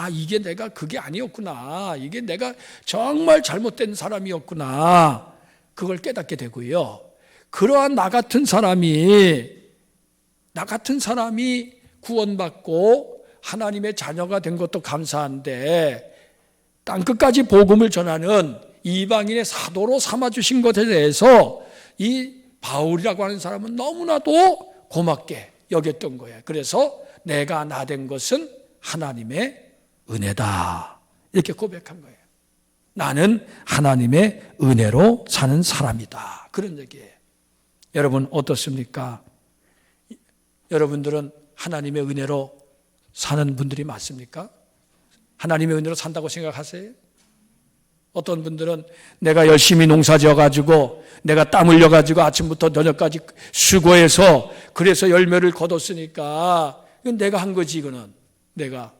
이게 내가 그게 아니었구나. 이게 내가 정말 잘못된 사람이었구나. 그걸 깨닫게 되고요. 그러한 나 같은 사람이 구원받고 하나님의 자녀가 된 것도 감사한데 땅끝까지 복음을 전하는 이방인의 사도로 삼아주신 것에 대해서 이 바울이라고 하는 사람은 너무나도 고맙게 여겼던 거예요. 그래서 내가 나 된 것은 하나님의 은혜다. 이렇게 고백한 거예요. 나는 하나님의 은혜로 사는 사람이다. 그런 얘기예요. 여러분 어떻습니까? 여러분들은 하나님의 은혜로 사는 분들이 맞습니까? 하나님의 은혜로 산다고 생각하세요? 어떤 분들은 내가 열심히 농사 지어가지고 내가 땀 흘려가지고 아침부터 저녁까지 수고해서 그래서 열매를 거뒀으니까 이건 내가 한 거지. 이거는 내가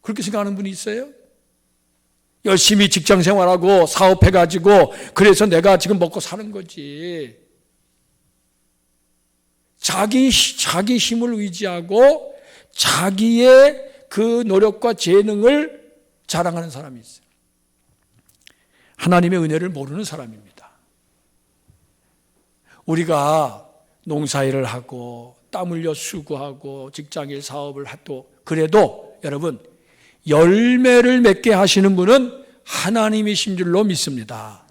그렇게 생각하는 분이 있어요? 열심히 직장 생활하고 사업해가지고 그래서 내가 지금 먹고 사는 거지. 자기 힘을 의지하고 자기의 그 노력과 재능을 자랑하는 사람이 있어요. 하나님의 은혜를 모르는 사람입니다. 우리가 농사일을 하고 땀 흘려 수고하고 직장일 사업을 해도 그래도 여러분 열매를 맺게 하시는 분은 하나님이신 줄로 믿습니다.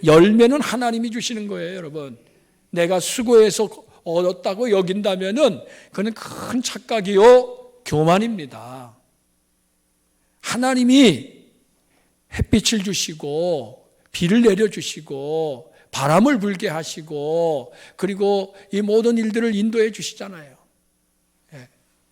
열매는 하나님이 주시는 거예요, 여러분. 내가 수고해서 얻었다고 여긴다면은 그건 큰 착각이요, 교만입니다. 하나님이 햇빛을 주시고 비를 내려주시고 바람을 불게 하시고 그리고 이 모든 일들을 인도해 주시잖아요.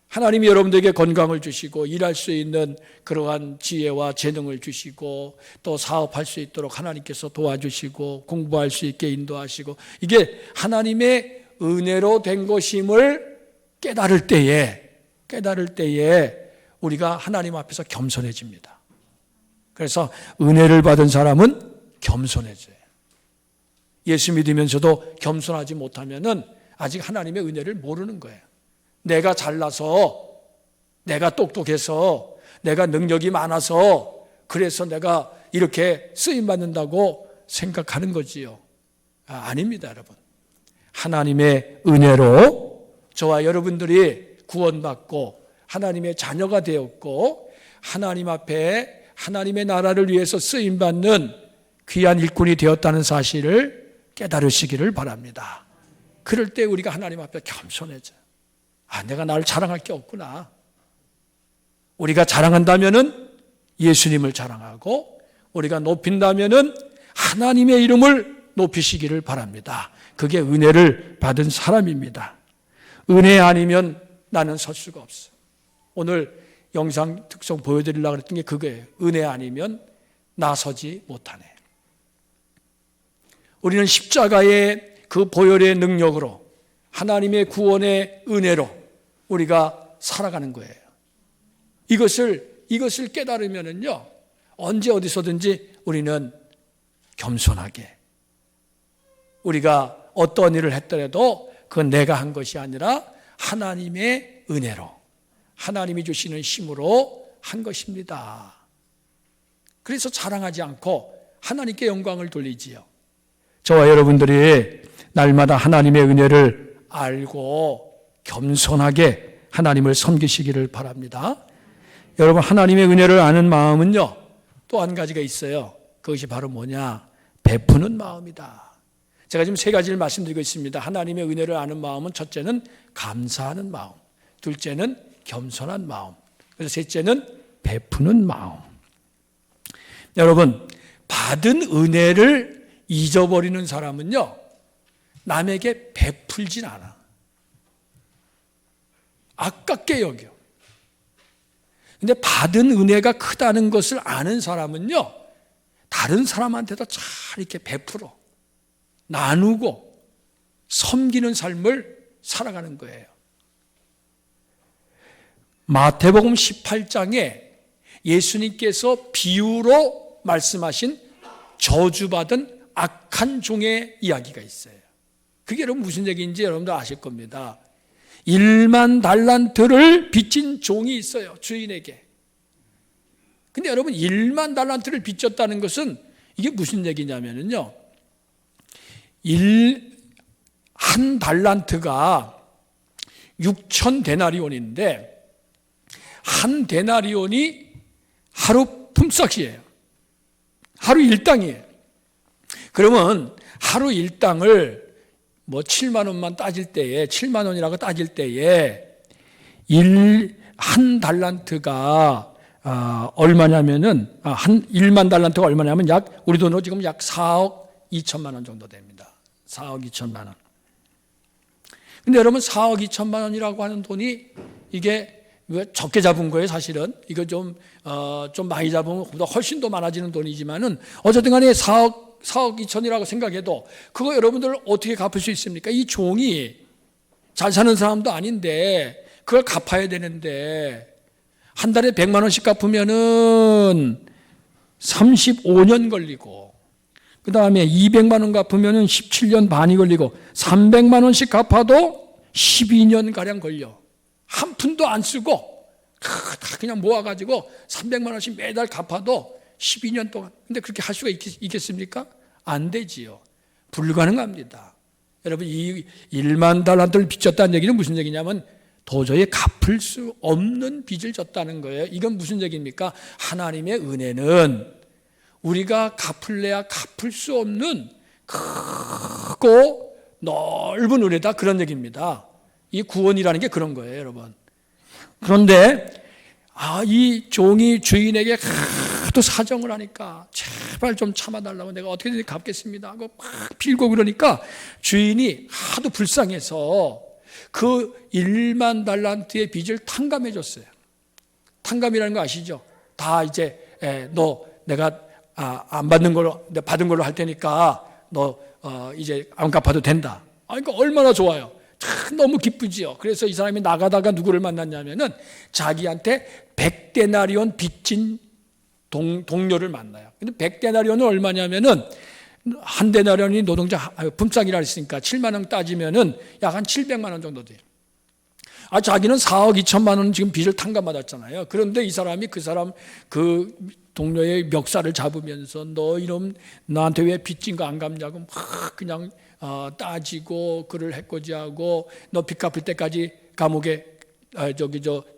하나님이 여러분들에게 건강을 주시고 일할 수 있는 그러한 지혜와 재능을 주시고 또 사업할 수 있도록 하나님께서 도와주시고 공부할 수 있게 인도하시고 이게 하나님의 은혜로 된 것임을 깨달을 때에 우리가 하나님 앞에서 겸손해집니다. 그래서 은혜를 받은 사람은 겸손해져요. 예수 믿으면서도 겸손하지 못하면은 아직 하나님의 은혜를 모르는 거예요. 내가 잘나서, 내가 똑똑해서, 내가 능력이 많아서 그래서 내가 이렇게 쓰임받는다고 생각하는 거지요. 아닙니다, 여러분. 하나님의 은혜로 저와 여러분들이 구원받고 하나님의 자녀가 되었고 하나님 앞에 하나님의 나라를 위해서 쓰임받는 귀한 일꾼이 되었다는 사실을 깨달으시기를 바랍니다. 그럴 때 우리가 하나님 앞에 겸손해져요. 내가 나를 자랑할 게 없구나. 우리가 자랑한다면은 예수님을 자랑하고 우리가 높인다면은 하나님의 이름을 높이시기를 바랍니다. 그게 은혜를 받은 사람입니다. 은혜 아니면 나는 설 수가 없어. 오늘 영상 특성 보여드리려고 했던 게 그거예요. 은혜 아니면 나서지 못하네. 우리는 십자가의 그 보혈의 능력으로 하나님의 구원의 은혜로 우리가 살아가는 거예요. 이것을 깨달으면은요, 언제 어디서든지 우리는 겸손하게 우리가 어떤 일을 했더라도 그건 내가 한 것이 아니라 하나님의 은혜로 하나님이 주시는 힘으로 한 것입니다. 그래서 자랑하지 않고 하나님께 영광을 돌리지요. 저와 여러분들이 날마다 하나님의 은혜를 알고 겸손하게 하나님을 섬기시기를 바랍니다. 여러분 하나님의 은혜를 아는 마음은요 또 한 가지가 있어요. 그것이 바로 뭐냐? 베푸는 마음이다. 제가 지금 세 가지를 말씀드리고 있습니다. 하나님의 은혜를 아는 마음은 첫째는 감사하는 마음, 둘째는 겸손한 마음, 그래서 셋째는 베푸는 마음. 여러분 받은 은혜를 잊어버리는 사람은요 남에게 베풀진 않아. 아깝게 여겨. 근데 받은 은혜가 크다는 것을 아는 사람은요 다른 사람한테도 잘 이렇게 베풀어 나누고 섬기는 삶을 살아가는 거예요. 마태복음 18장에 예수님께서 비유로 말씀하신 저주받은 악한 종의 이야기가 있어요. 그게 여러분 무슨 얘기인지 여러분도 아실 겁니다. 1만 달란트를 빚진 종이 있어요, 주인에게. 근데 여러분 1만 달란트를 빚졌다는 것은 이게 무슨 얘기냐면요, 한 달란트가 6천 데나리온인데 한 데나리온이 하루 품삯이에요. 하루 일당이에요. 그러면 하루 일당을 뭐 7만 원만 따질 때에 7만 원이라고 따질 때에 한 달란트가 얼마냐면은 한 1만 달란트가 얼마냐면 약 우리 돈으로 지금 약 4억 2천만 원 정도 됩니다. 4억 2천만 원. 근데 여러분 4억 2천만 원이라고 하는 돈이 이게 왜 적게 잡은 거예요, 사실은. 이거 좀 많이 잡으면 그보다 훨씬 더 많아지는 돈이지만은 어쨌든 간에 4억 2천이라고 생각해도 그거 여러분들 어떻게 갚을 수 있습니까? 이 종이 잘 사는 사람도 아닌데 그걸 갚아야 되는데 한 달에 100만 원씩 갚으면은 35년 걸리고 그 다음에 200만 원 갚으면은 17년 반이 걸리고 300만 원씩 갚아도 12년 가량 걸려. 한 푼도 안 쓰고 다 그냥 모아가지고 300만 원씩 매달 갚아도 12년 동안. 근데 그렇게 할 수가 있겠습니까? 안 되지요. 불가능합니다. 여러분 이 1만 달란트를 빚졌다는 얘기는 무슨 얘기냐면 도저히 갚을 수 없는 빚을 졌다는 거예요. 이건 무슨 얘기입니까? 하나님의 은혜는 우리가 갚을래야 갚을 수 없는 크고 넓은 은혜다, 그런 얘기입니다. 이 구원이라는 게 그런 거예요, 여러분. 그런데 이 종이 주인에게 하도 사정을 하니까 제발 좀 참아달라고, 내가 어떻게든 갚겠습니다 하고 막 빌고 그러니까 주인이 하도 불쌍해서 그 1만 달란트의 빚을 탕감해 줬어요. 탕감이라는 거 아시죠? 다 이제 너 내가 안 받는 걸로, 내가 받은 걸로 할 테니까 너 이제 안 갚아도 된다. 그러니까 얼마나 좋아요. 참 너무 기쁘지요. 그래서 이 사람이 나가다가 누구를 만났냐면은 자기한테 100데나리온 빚진 동료를 만나요. 근데 100데나리온은 얼마냐면은 한 데나리온이 노동자 품삯이라 했으니까 7만 원 따지면은 약 한 700만 원 정도 돼요. 자기는 4억 2천만 원 지금 빚을 탕감받았잖아요. 그런데 이 사람이 그 동료의 멱살을 잡으면서 너 이놈 나한테 왜 빚진 거 안 갚냐고 막 그냥 따지고 그를 해코지하고 너 빚 갚을 때까지 감옥에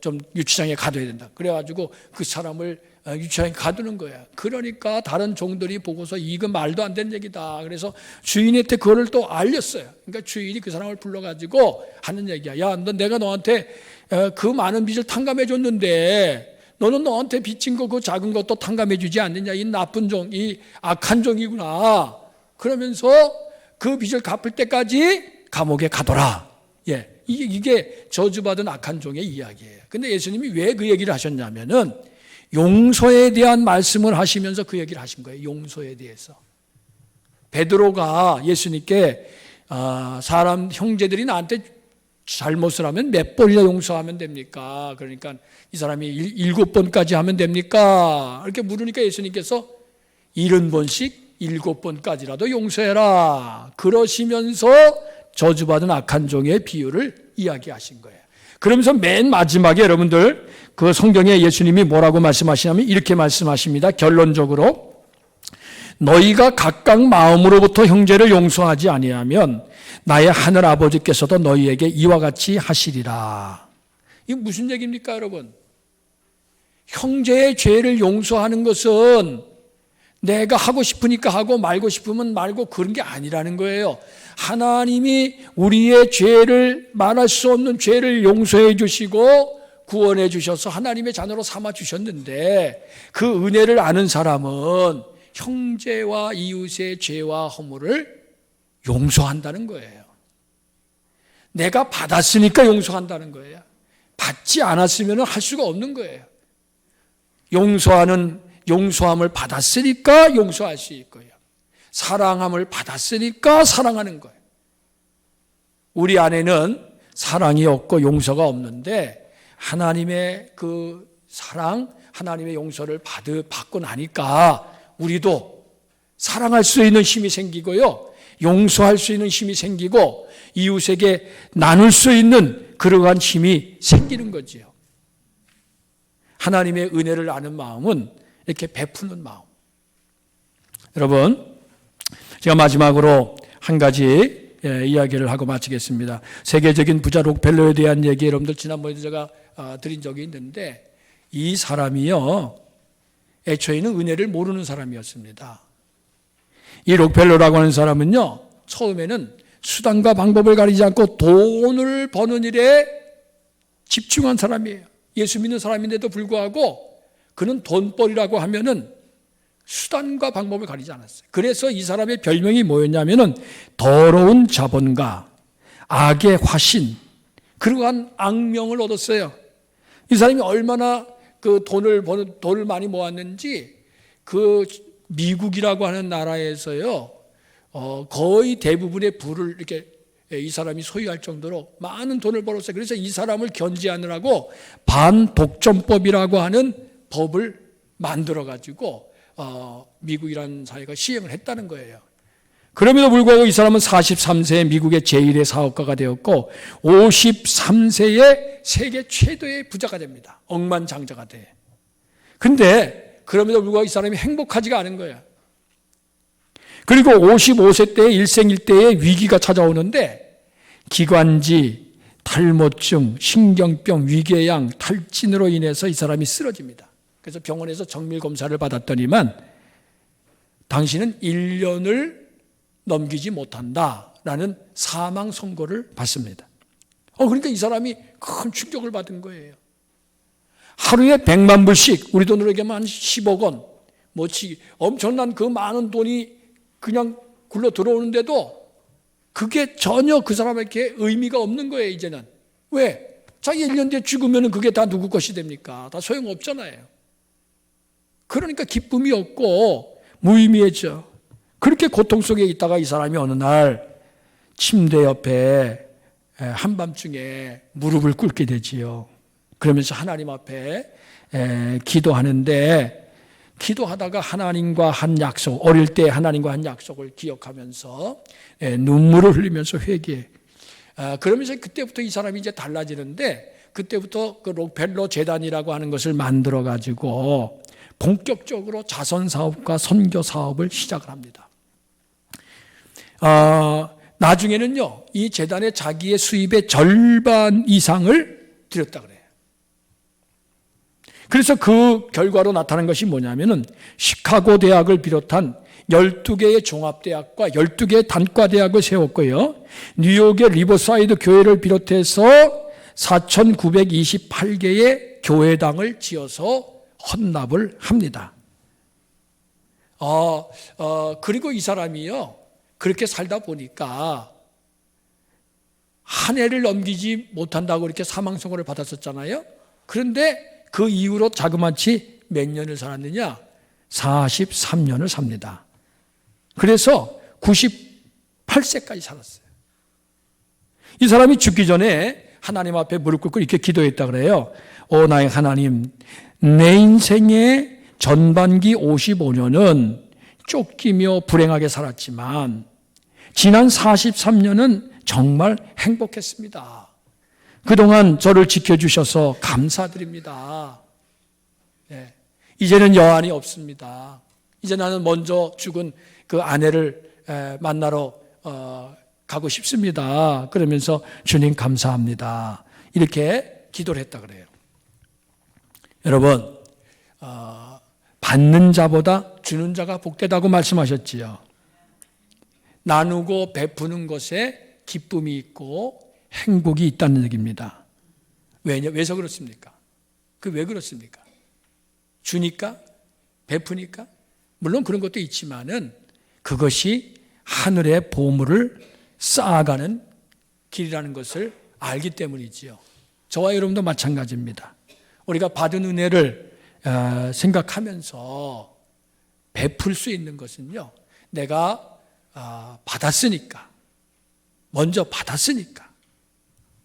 좀 유치장에 가둬야 된다. 그래가지고 그 사람을 유치장에 가두는 거야. 그러니까 다른 종들이 보고서 이거 말도 안 되는 얘기다. 그래서 주인한테 그거를 또 알렸어요. 그러니까 주인이 그 사람을 불러가지고 하는 얘기야. 야, 너 내가 너한테 그 많은 빚을 탕감해 줬는데 너는 너한테 빚진 거 그 작은 것도 탕감해 주지 않느냐. 이 나쁜 종, 이 악한 종이구나. 그러면서 그 빚을 갚을 때까지 감옥에 가둬라. 예, 이게 저주받은 악한 종의 이야기예요. 근데 예수님이 왜 그 얘기를 하셨냐면은 용서에 대한 말씀을 하시면서 그 얘기를 하신 거예요. 용서에 대해서. 베드로가 예수님께 사람 형제들이 나한테 잘못을 하면 몇 번이나 용서하면 됩니까? 그러니까 이 사람이 7번까지 하면 됩니까? 이렇게 물으니까 예수님께서 70번씩 7번까지라도 용서해라. 그러시면서 저주받은 악한 종의 비유를 이야기하신 거예요. 그러면서 맨 마지막에 여러분들 그 성경에 예수님이 뭐라고 말씀하시냐면 이렇게 말씀하십니다. 결론적으로 너희가 각각 마음으로부터 형제를 용서하지 아니하면 나의 하늘 아버지께서도 너희에게 이와 같이 하시리라. 이게 무슨 얘기입니까, 여러분? 형제의 죄를 용서하는 것은 내가 하고 싶으니까 하고 말고 싶으면 말고 그런 게 아니라는 거예요. 하나님이 우리의 죄를 말할 수 없는 죄를 용서해 주시고 구원해 주셔서 하나님의 자녀로 삼아 주셨는데 그 은혜를 아는 사람은 형제와 이웃의 죄와 허물을 용서한다는 거예요. 내가 받았으니까 용서한다는 거예요. 받지 않았으면 할 수가 없는 거예요. 용서하는 용서함을 받았으니까 용서할 수 있고요. 사랑함을 받았으니까 사랑하는 거예요. 우리 안에는 사랑이 없고 용서가 없는데 하나님의 그 사랑, 하나님의 용서를 받고 나니까 우리도 사랑할 수 있는 힘이 생기고요. 용서할 수 있는 힘이 생기고 이웃에게 나눌 수 있는 그러한 힘이 생기는 거지요. 하나님의 은혜를 아는 마음은 이렇게 베푸는 마음. 여러분, 제가 마지막으로 한 가지 이야기를 하고 마치겠습니다. 세계적인 부자 록펠러에 대한 얘기 여러분들 지난번에도 제가 드린 적이 있는데 이 사람이요 애초에는 은혜를 모르는 사람이었습니다. 이 록펠러라고 하는 사람은요 처음에는 수단과 방법을 가리지 않고 돈을 버는 일에 집중한 사람이에요. 예수 믿는 사람인데도 불구하고 그는 돈벌이라고 하면은 수단과 방법을 가리지 않았어요. 그래서 이 사람의 별명이 뭐였냐면은 더러운 자본가, 악의 화신, 그러한 악명을 얻었어요. 이 사람이 얼마나 그 돈을 많이 모았는지 그 미국이라고 하는 나라에서요 거의 대부분의 부를 이렇게 이 사람이 소유할 정도로 많은 돈을 벌었어요. 그래서 이 사람을 견제하느라고 반독점법이라고 하는 법을 만들어 가지고 미국이라는 사회가 시행을 했다는 거예요. 그럼에도 불구하고 이 사람은 43세에 미국의 제1의 사업가가 되었고 53세에 세계 최대의 부자가 됩니다. 억만장자가 돼. 근데 그럼에도 불구하고 이 사람이 행복하지가 않은 거예요. 그리고 55세 때 일생일대의 위기가 찾아오는데 기관지, 탈모증, 신경병, 위궤양, 탈진으로 인해서 이 사람이 쓰러집니다. 그래서 병원에서 정밀 검사를 받았더니만 당신은 1년을 넘기지 못한다라는 사망 선고를 받습니다. 그러니까 이 사람이 큰 충격을 받은 거예요. 하루에 100만 불씩 우리 돈으로 얘기하면 한 10억 원, 엄청난 그 많은 돈이 그냥 굴러 들어오는데도 그게 전혀 그 사람에게 의미가 없는 거예요. 이제는 왜? 자기 1년 뒤에 죽으면 그게 다 누구 것이 됩니까? 다 소용없잖아요. 그러니까 기쁨이 없고 무의미해져. 그렇게 고통 속에 있다가 이 사람이 어느 날 침대 옆에 한밤중에 무릎을 꿇게 되지요. 그러면서 하나님 앞에 기도하는데 기도하다가 하나님과 한 약속, 어릴 때 하나님과 한 약속을 기억하면서 눈물을 흘리면서 회개해. 그러면서 그때부터 이 사람이 이제 달라지는데 그때부터 그 록펠러 재단이라고 하는 것을 만들어 가지고 본격적으로 자선 사업과 선교 사업을 시작을 합니다. 나중에는요, 이 재단에 자기의 수입의 절반 이상을 들였다 그래요. 그래서 그 결과로 나타난 것이 뭐냐면은 시카고 대학을 비롯한 12개의 종합대학과 12개의 단과대학을 세웠고요. 뉴욕의 리버사이드 교회를 비롯해서 4,928개의 교회당을 지어서 헌납을 합니다. 그리고 이 사람이요, 그렇게 살다 보니까 한 해를 넘기지 못한다고 이렇게 사망선고를 받았었잖아요. 그런데 그 이후로 자그마치 몇 년을 살았느냐? 43년을 삽니다. 그래서 98세까지 살았어요. 이 사람이 죽기 전에 하나님 앞에 무릎 꿇고 이렇게 기도했다 그래요. 나의 하나님, 내 인생의 전반기 55년은 쫓기며 불행하게 살았지만 지난 43년은 정말 행복했습니다. 그동안 저를 지켜주셔서 감사드립니다. 이제는 여한이 없습니다. 이제 나는 먼저 죽은 그 아내를 만나러 가고 싶습니다. 그러면서 주님 감사합니다. 이렇게 기도를 했다 그래요. 여러분, 받는 자보다 주는 자가 복되다고 말씀하셨지요. 나누고 베푸는 것에 기쁨이 있고 행복이 있다는 얘기입니다. 왜서 그렇습니까? 왜 그렇습니까? 주니까? 베푸니까? 물론 그런 것도 있지만은 그것이 하늘의 보물을 쌓아가는 길이라는 것을 알기 때문이지요. 저와 여러분도 마찬가지입니다. 우리가 받은 은혜를 생각하면서 베풀 수 있는 것은요, 내가 받았으니까, 먼저 받았으니까,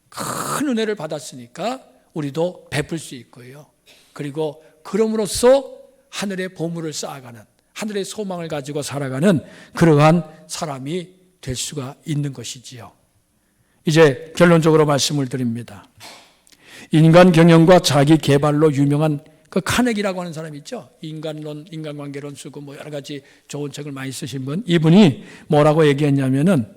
큰 은혜를 받았으니까 우리도 베풀 수 있고요. 그리고 그럼으로써 하늘의 보물을 쌓아가는, 하늘의 소망을 가지고 살아가는 그러한 사람이 될 수가 있는 것이지요. 이제 결론적으로 말씀을 드립니다. 인간 경영과 자기 개발로 유명한 그 카네기라고 하는 사람 있죠. 인간론, 인간관계론 쓰고 뭐 여러 가지 좋은 책을 많이 쓰신 분. 이분이 뭐라고 얘기했냐면은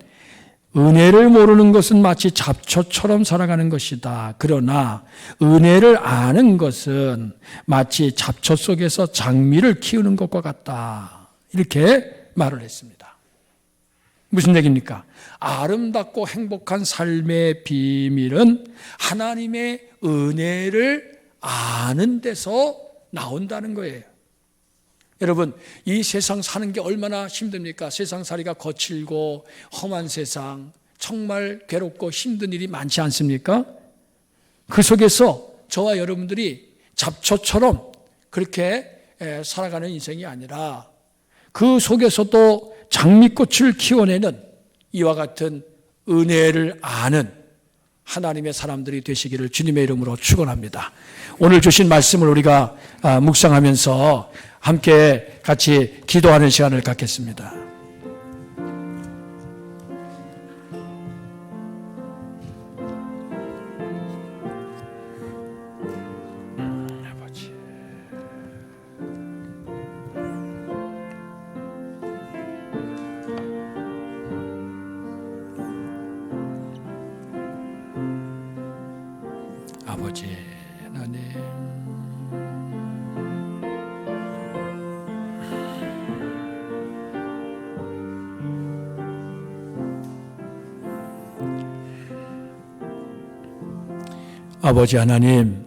은혜를 모르는 것은 마치 잡초처럼 살아가는 것이다. 그러나 은혜를 아는 것은 마치 잡초 속에서 장미를 키우는 것과 같다. 이렇게 말을 했습니다. 무슨 얘기입니까? 아름답고 행복한 삶의 비밀은 하나님의 은혜를 아는 데서 나온다는 거예요. 여러분, 이 세상 사는 게 얼마나 힘듭니까? 세상살이가 거칠고 험한 세상, 정말 괴롭고 힘든 일이 많지 않습니까? 그 속에서 저와 여러분들이 잡초처럼 그렇게 살아가는 인생이 아니라 그 속에서도 장미꽃을 키워내는 이와 같은 은혜를 아는 하나님의 사람들이 되시기를 주님의 이름으로 축원합니다. 오늘 주신 말씀을 우리가 묵상하면서 함께 같이 기도하는 시간을 갖겠습니다. 아버지 하나님, 아버지 하나님,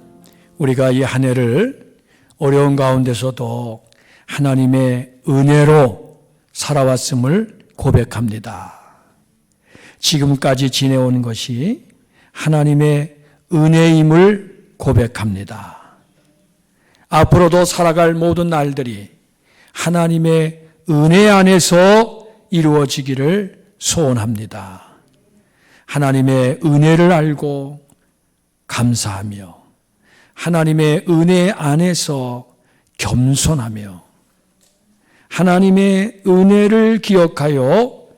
우리가 이 한 해를 어려운 가운데서도 하나님의 은혜로 살아왔음을 고백합니다. 지금까지 지내온 것이 하나님의 은혜임을 고백합니다. 앞으로도 살아갈 모든 날들이 하나님의 은혜 안에서 이루어지기를 소원합니다. 하나님의 은혜를 알고 감사하며 하나님의 은혜 안에서 겸손하며 하나님의 은혜를 기억하여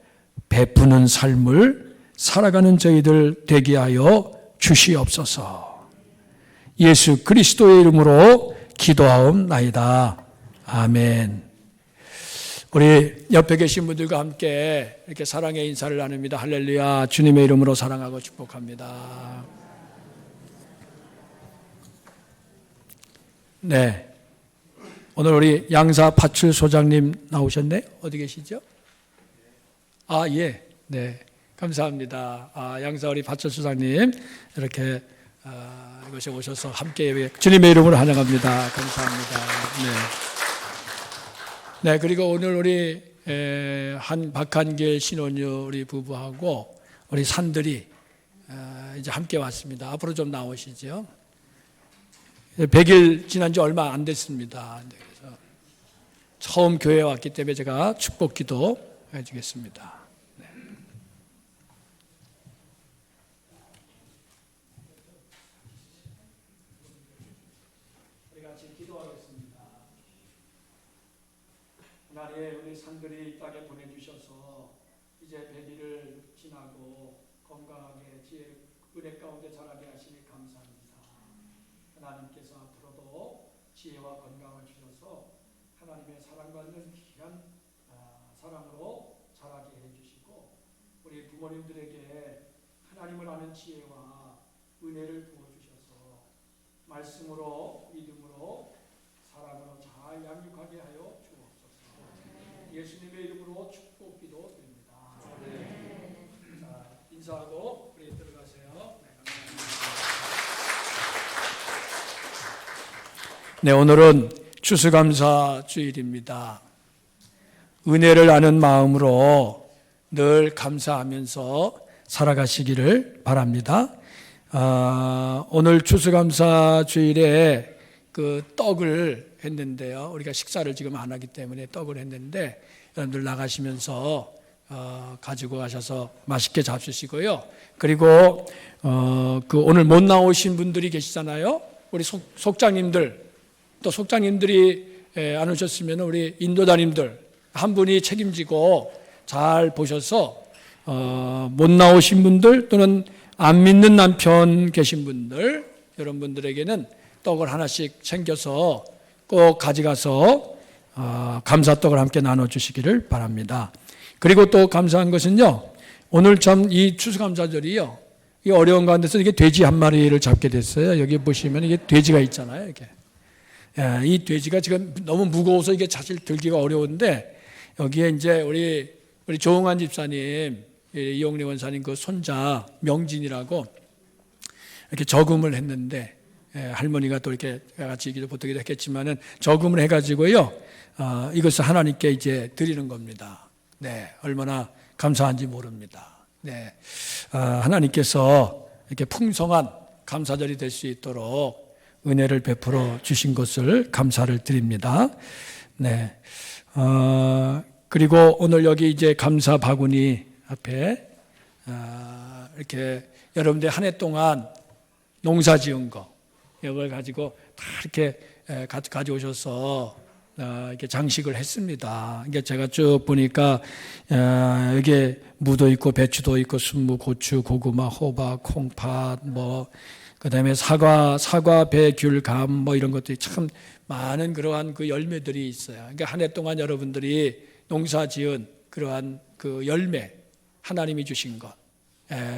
베푸는 삶을 살아가는 저희들 되게 하여 주시옵소서. 예수 그리스도의 이름으로 기도하옵나이다. 아멘. 우리 옆에 계신 분들과 함께 이렇게 사랑의 인사를 나눕니다. 할렐루야. 주님의 이름으로 사랑하고 축복합니다. 네. 오늘 우리 양사 파출 소장님 나오셨네? 어디 계시죠? 아, 예. 네. 감사합니다. 양사 우리 파출 소장님 이렇게 이곳에 오셔서 함께 주님의 이름으로 환영합니다. 감사합니다. 네. 네. 그리고 오늘 우리 박한길 신혼유 우리 부부하고 우리 산들이 이제 함께 왔습니다. 앞으로 좀 나오시죠. 100일 지난 지 얼마 안 됐습니다. 그래서 처음 교회에 왔기 때문에 제가 축복 기도 해주겠습니다. 네. 우리 같이 기도하겠습니다. 하나님, 우리 산들이 이 땅에 보내주셔서 이제 100일을 지나고 건강하게 은혜 가운데 자라게 하시니 감사합니다. 하나님께서 앞으로도 지혜와 건강을 주셔서 하나님의 사랑받는 귀한 사랑으로 자라게 해주시고 우리 부모님들에게 하나님을 아는 지혜와 은혜를 부어주셔서 말씀으로 믿음으로 사랑으로 잘 양육하게 하여 주옵소서. 예수님의 이름으로 축복 기도 드립니다. 자, 인사하고 우리 들어가세요. 네, 오늘은 추수감사 주일입니다. 은혜를 아는 마음으로 늘 감사하면서 살아가시기를 바랍니다. 오늘 추수감사 주일에 그 떡을 했는데요. 우리가 식사를 지금 안 하기 때문에 떡을 했는데 여러분들 나가시면서 가지고 가셔서 맛있게 잡수시고요. 그리고 그 오늘 못 나오신 분들이 계시잖아요. 우리 속장님들, 또 속장님들이 안 오셨으면 우리 인도자님들 한 분이 책임지고 잘 보셔서 못 나오신 분들 또는 안 믿는 남편 계신 분들, 이런 분들에게는 떡을 하나씩 챙겨서 꼭 가져가서 감사떡을 함께 나눠주시기를 바랍니다. 그리고 또 감사한 것은요, 오늘 참 이 추수감사절이요, 이 어려운 가운데서 이게 돼지 한 마리를 잡게 됐어요. 여기 보시면 이게 돼지가 있잖아요. 이렇게. 이 돼지가 지금 너무 무거워서 이게 사실 들기가 어려운데, 여기에 이제 우리 조홍한 집사님, 이용래 원사님 그 손자 명진이라고 이렇게 저금을 했는데, 할머니가 또 이렇게 같이 기도 보태기도 했겠지만은 저금을 해가지고요, 이것을 하나님께 이제 드리는 겁니다. 네, 얼마나 감사한지 모릅니다. 네, 하나님께서 이렇게 풍성한 감사절이 될 수 있도록 은혜를 베풀어 주신 것을 감사를 드립니다. 네, 그리고 오늘 여기 이제 감사 바구니 앞에 이렇게 여러분들 한 해 동안 농사 지은 거 이걸 가지고 다 이렇게 가져오셔서 이렇게 장식을 했습니다. 이게 제가 쭉 보니까 여기에 무도 있고 배추도 있고 순무, 고추, 고구마, 호박, 콩팥, 뭐 그다음에 사과, 배, 귤, 감 뭐 이런 것들이 참 많은 그러한 그 열매들이 있어요. 그러니까 한 해 동안 여러분들이 농사 지은 그러한 그 열매, 하나님이 주신 것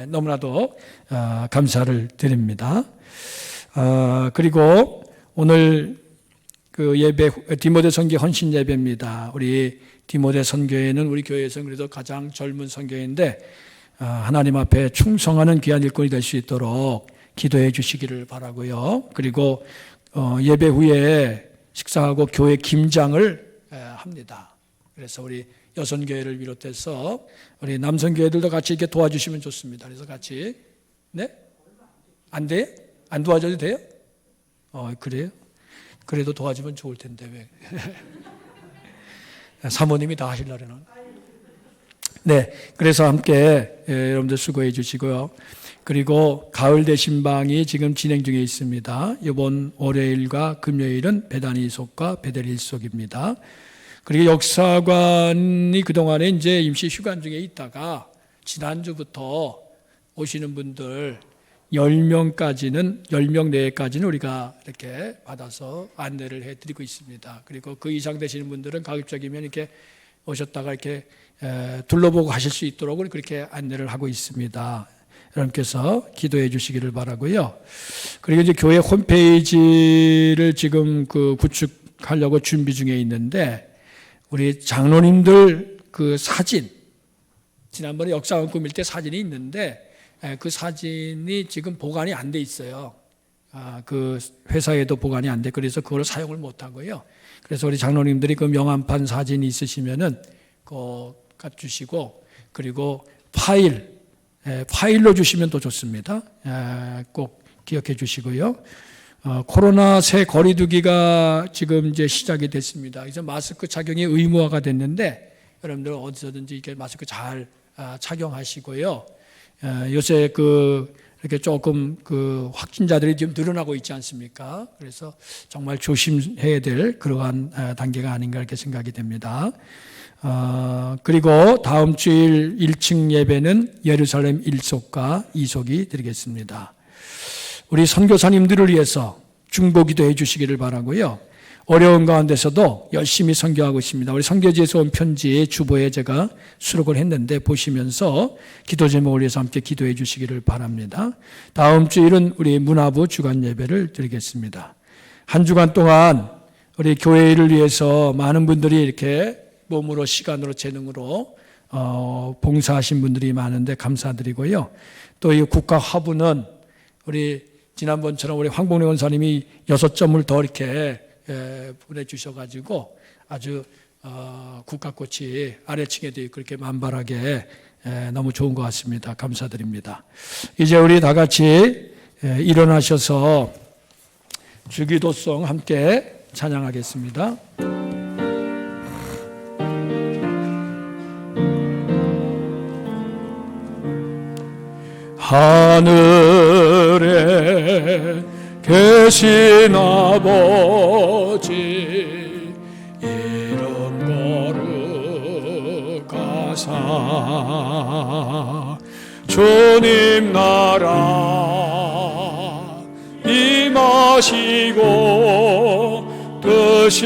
너무나도 감사를 드립니다. 그리고 오늘 그 예배 디모데 선교 헌신 예배입니다. 우리 디모데 선교회는 우리 교회에서 그래도 가장 젊은 선교회인데 하나님 앞에 충성하는 귀한 일꾼이 될 수 있도록 기도해 주시기를 바라고요. 그리고 예배 후에 식사하고 교회 김장을 합니다. 그래서 우리 여선교회를 비롯해서 우리 남선교회들도 같이 이렇게 도와주시면 좋습니다. 그래서 같이 네? 안 돼요? 안 도와줘도 돼요? 그래요? 그래도 도와주면 좋을 텐데 왜? 사모님이 다 하시려는. 네, 그래서 함께 여러분들 수고해 주시고요. 그리고 가을 대신방이 지금 진행 중에 있습니다. 이번 월요일과 금요일은 베다니 속과 베델 속입니다. 그리고 역사관이 그동안에 이제 임시 휴관 중에 있다가 지난주부터 오시는 분들 10명 내외까지는 우리가 이렇게 받아서 안내를 해드리고 있습니다. 그리고 그 이상 되시는 분들은 가급적이면 이렇게 오셨다가 이렇게 둘러보고 하실 수 있도록 그렇게 안내를 하고 있습니다. 여러분께서 기도해 주시기를 바라고요. 그리고 이제 교회 홈페이지를 지금 그 구축하려고 준비 중에 있는데 우리 장로님들 그 사진, 지난번에 역사관 꾸밀 때 사진이 있는데 그 사진이 지금 보관이 안 돼 있어요. 그 회사에도 보관이 안 돼. 그래서 그걸 사용을 못 하고요. 그래서 우리 장로님들이 그 명함판 사진이 있으시면은 꼭 주시고, 그리고 파일로 주시면 더 좋습니다. 꼭 기억해 주시고요. 코로나 새 거리두기가 지금 이제 시작이 됐습니다. 그래서 마스크 착용이 의무화가 됐는데 여러분들 어디서든지 이렇게 마스크 잘 착용하시고요. 요새 이렇게 조금 그 확진자들이 좀 늘어나고 있지 않습니까? 그래서 정말 조심해야 될 그러한 단계가 아닌가 이렇게 생각이 됩니다. 그리고 다음 주일 1층 예배는 예루살렘 1속과 2속이 드리겠습니다. 우리 선교사님들을 위해서 중보기도 해 주시기를 바라고요. 어려운 가운데서도 열심히 선교하고 있습니다. 우리 선교지에서 온 편지에 주보에 제가 수록을 했는데 보시면서 기도 제목을 위해서 함께 기도해 주시기를 바랍니다. 다음 주일은 우리 문화부 주간 예배를 드리겠습니다. 한 주간 동안 우리 교회를 위해서 많은 분들이 이렇게 몸으로, 시간으로, 재능으로 봉사하신 분들이 많은데 감사드리고요. 또 이 국가 화부는 우리 지난번처럼 우리 황봉래 원사님이 6점을 더 이렇게 보내주셔가지고 아주 국화꽃이 아래층에도 그렇게 만발하게 너무 좋은 것 같습니다. 감사드립니다. 이제 우리 다 같이 일어나셔서 주기도송 함께 찬양하겠습니다. 하늘에 계신 아버지 이름 거룩하사 주님 나라 임하시고 뜻이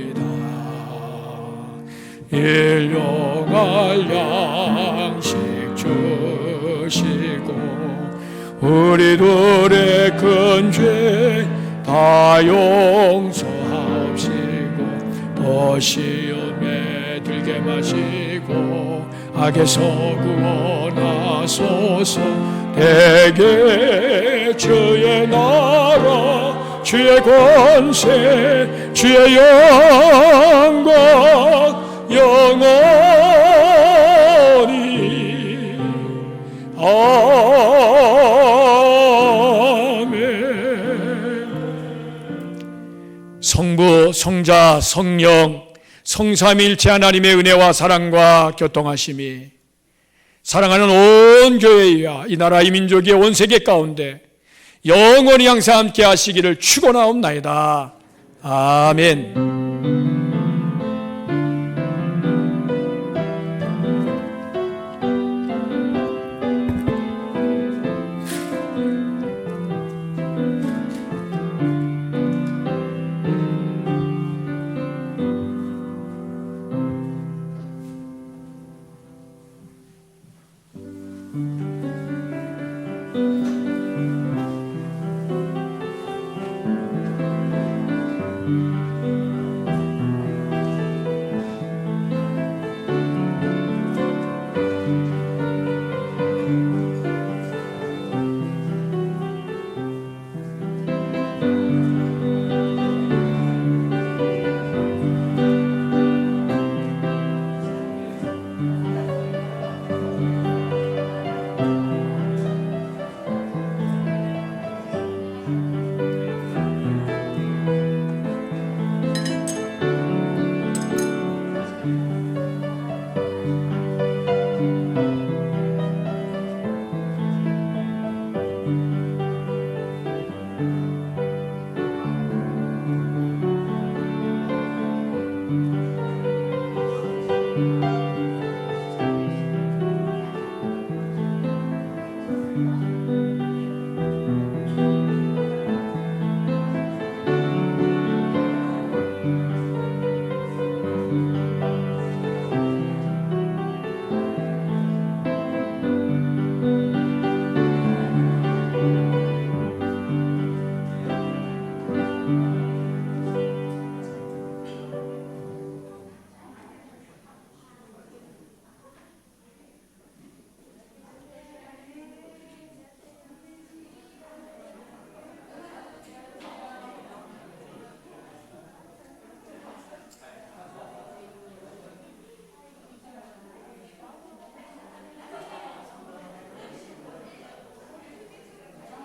이루어지다. 일용할 양식 주시고 우리들의 큰 죄 다 용서하옵시고 시험에 들게 마시고 악에서 구원하소서. 대개 주의 나라 주의 권세 주의 영광 영원히 아멘. 성부 성자 성령 성삼일체 하나님의 은혜와 사랑과 교통하심이 사랑하는 온 교회와 이 나라 이 민족의 온 세계 가운데 영원히 항상 함께 하시기를 축원하옵나이다. 아멘.